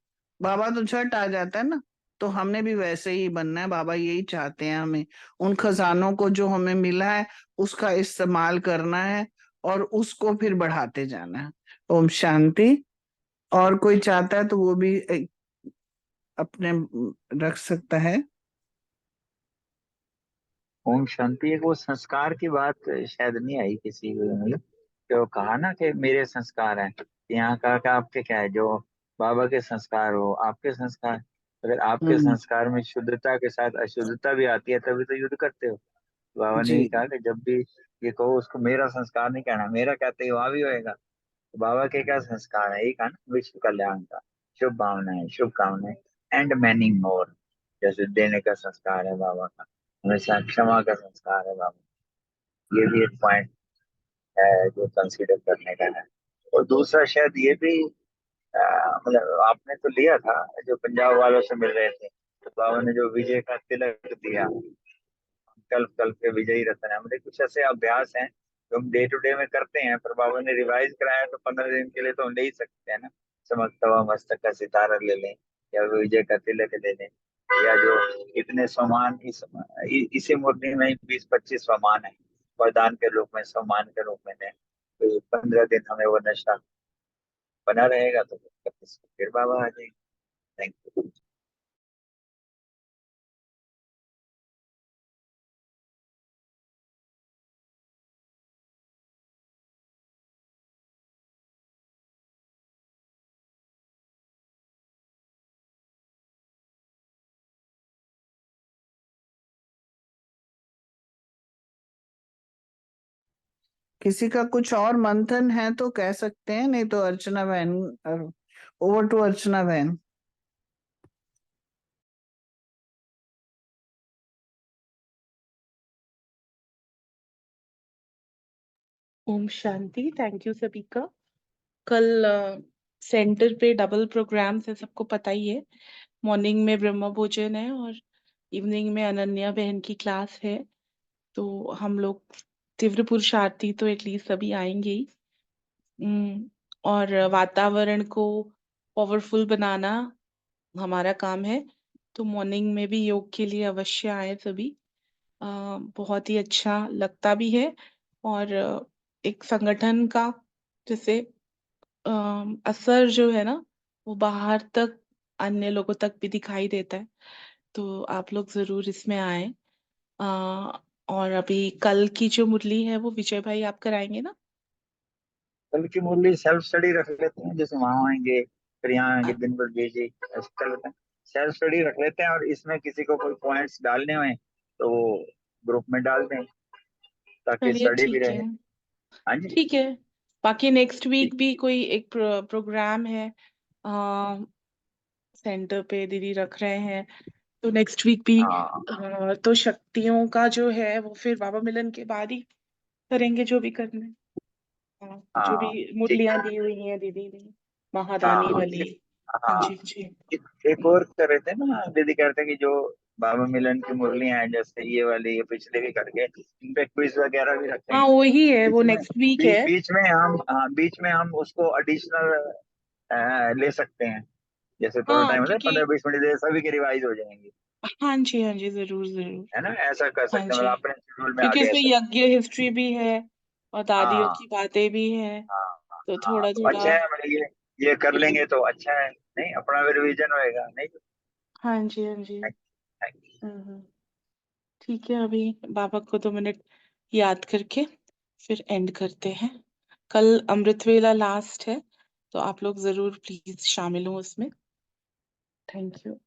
S4: बाबा तो झट आ जाता है ना। तो हमने भी वैसे ही बनना है, बाबा यही चाहते हैं हमें, उन खजानों को जो हमें मिला है उसका इस्तेमाल करना है और उसको फिर बढ़ाते जाना है। ओम शांति। और कोई चाहता है तो वो भी अपने रख सकता है।
S2: ओम शांति। एक वो संस्कार की बात शायद नहीं आई किसी को, मतलब जो कहा ना कि मेरे संस्कार हैं, यहाँ कहा कि आपके क्या है, जो बाबा के संस्कार हो आपके संस्कार। अगर आपके
S4: हम्म।
S2: संस्कार में शुद्धता के साथ अशुद्धता भी आती है तभी तो युद्ध करते हो। बाबा ने
S4: जी।
S2: ये कहा कि जब भी ये कहो उसको मेरा संस्कार नहीं कहना, मेरा कहते ही वहां भी होएगा। तो बाबा के क्या संस्कार है, एक है ना विश्व कल्याण का, शुभ भावनाएं शुभकामनाएं एंड मैनी मोर। जैसे देने का संस्कार है बाबा का, हमेशा क्षमा का संस्कार है बाबा। ये भी एक पॉइंट है जो कंसीडर करने का है। और दूसरा शायद ये भी मतलब आपने तो लिया था जो पंजाब वालों से मिल रहे थे, तो बाबा ने जो विजय का तिलक दिया, कल्प कल्प के विजयी रतन है, मतलब कुछ ऐसे अभ्यास हैं जो हम डे टू डे में करते हैं, पर बाबा ने रिवाइज कराया तो 15 दिन के लिए तो हम ले ही सकते हैं ना। चमकता हुआ मस्तक का सितारा ले लें, या विजय का तिलक ले लें, या जो इतने सम्मान इसी मुरली में 20-25 सम्मान है, वरदान के रूप में सम्मान के रूप में दें, तो 15 दिन हमें वो नशा बना रहेगा तो फिर बाबा आ जाएंगे। Thank you.
S4: किसी का कुछ और मंथन है तो कह सकते हैं, नहीं तो अर्चना बहन, ओवर टू अर्चना बहन।
S3: ओम शांति। थैंक यू सभी का। कल सेंटर पे डबल प्रोग्राम्स है, सबको पता ही है। मॉर्निंग में ब्रह्म भोजन है और इवनिंग में अनन्या बहन की क्लास है। तो हम लोग तीव्र पुरुषार्थी तो एटलीस्ट सभी आएंगे ही। और वातावरण को पावरफुल बनाना हमारा काम है। तो मॉर्निंग में भी योग के लिए अवश्य आए सभी। बहुत ही अच्छा लगता भी है। और एक संगठन का जैसे असर जो है ना, वो बाहर तक अन्य लोगों तक भी दिखाई देता है। तो आप लोग जरूर इसमें आए। अ, और अभी कल की जो मुरली है वो विजय भाई आप कराएंगे ना?
S2: कल की मुरली सेल्फ स्टडी रख लेते हैं, जैसे वहां आएंगे फिर यहाँ आएंगे, दिन भर बिजी ऐसे कर लेते हैं। सेल्फ स्टडी रख लेते हैं, और इसमें किसी को कोई पॉइंट्स डालने हुए तो वो ग्रुप में डाल दें ताकि
S3: चलिए
S2: स्टडी भी
S3: ठीक है।
S2: रहे। हाँ जी।
S3: ठीक है। बाकी नेक्स्ट
S2: ठीक।
S3: वीक भी कोई एक प्रोग्राम है सेंटर पे दीदी रख रहे हैं, तो नेक्स्ट वीक भी
S2: हाँ
S3: तो शक्तियों का जो है वो फिर बाबा मिलन के बाद ही करेंगे जो भी करना है। जो भी
S2: हाँ। ठीक।
S3: मुरलियां दी हुई हैं दीदी ने,
S2: हाँ
S3: महादानी
S2: हाँ
S3: वाली। हाँ
S2: हाँ।
S3: जी जी।
S2: एक और कर रहे थे ना, दीदी कहते हैं कि जो बाबा मिलन की मुरलियां हैं, जैसे ये वाली ये पिछले भी करके इन पे क्विज वगैरह भी
S3: हाँ
S2: रखेंगे
S3: वही है, वो
S2: बीच में।
S3: नेक्स्ट वीक है।
S2: बीच में हम, हाँ बीच में हम उसको एडिशनल ले सकते हैं, जैसे थोड़ा
S3: हाँ
S2: टाइम होता है
S3: क्योंकि
S2: 15-20 मिनट, सभी के रिवाइज हो जाएंगे।
S3: हाँ जी जरूर जरूर।
S2: है ना, ऐसा कर
S3: हाँ
S2: सकते हैं,
S3: जी,
S2: मतलब अपने शेड्यूल में
S3: क्योंकि
S2: आगे
S3: इसमें
S2: ऐसा।
S3: यज्ञ हिस्ट्री भी है और दादियों
S2: हाँ
S3: की बातें भी है।
S2: हाँ
S3: तो
S2: हाँ,
S3: थोड़ा
S2: तो
S3: थोड़ा।
S2: अच्छा है, मतलब ये कर लेंगे तो अच्छा है, नहीं अपना भी रिवीजन होएगा नहीं।
S3: हाँ जी हाँ जी।
S2: Thank
S3: hmm. ठीक है, अभी बाबा को 2 मिनट याद करके फिर एंड करते हैं। कल अमृत वेला लास्ट है, तो आप लोग जरूर प्लीज शामिल हो उसमें। Thank you.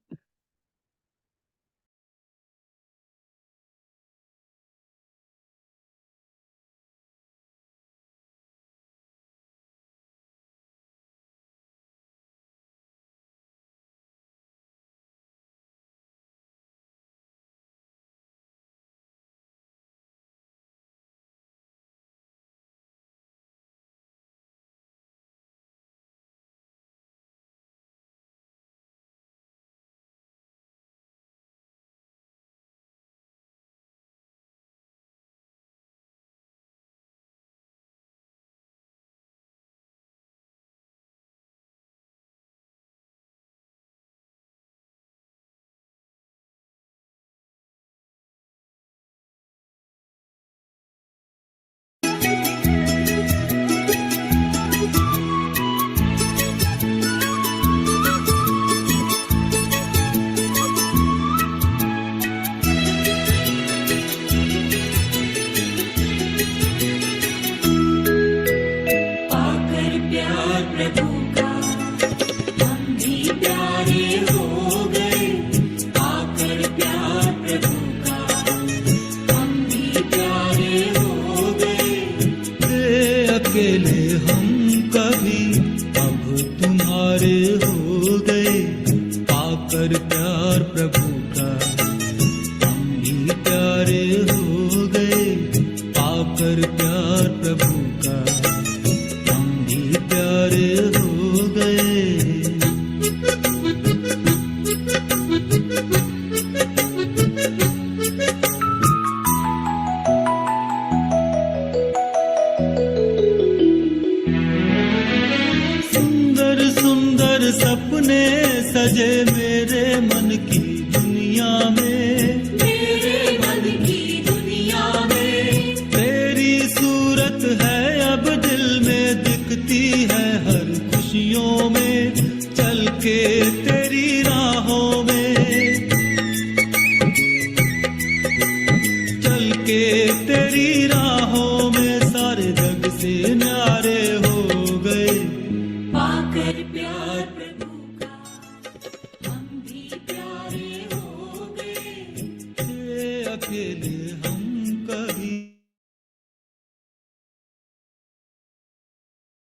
S12: पाकर प्यार प्रभु का हम भी प्यारे हो गए। सुंदर सुंदर सपने सजे मेरे मन की दुनिया में, मेरे मन की दुनिया में। तेरी सूरत है अब दिल में, दिखती है हर खुशियों में, चल के तेरी राहों में, चल के तेरी राहों में सारे जग से न्यारे हो गए। पाकर प्यार प्रभु का हम भी प्यारे हो गए। अकेले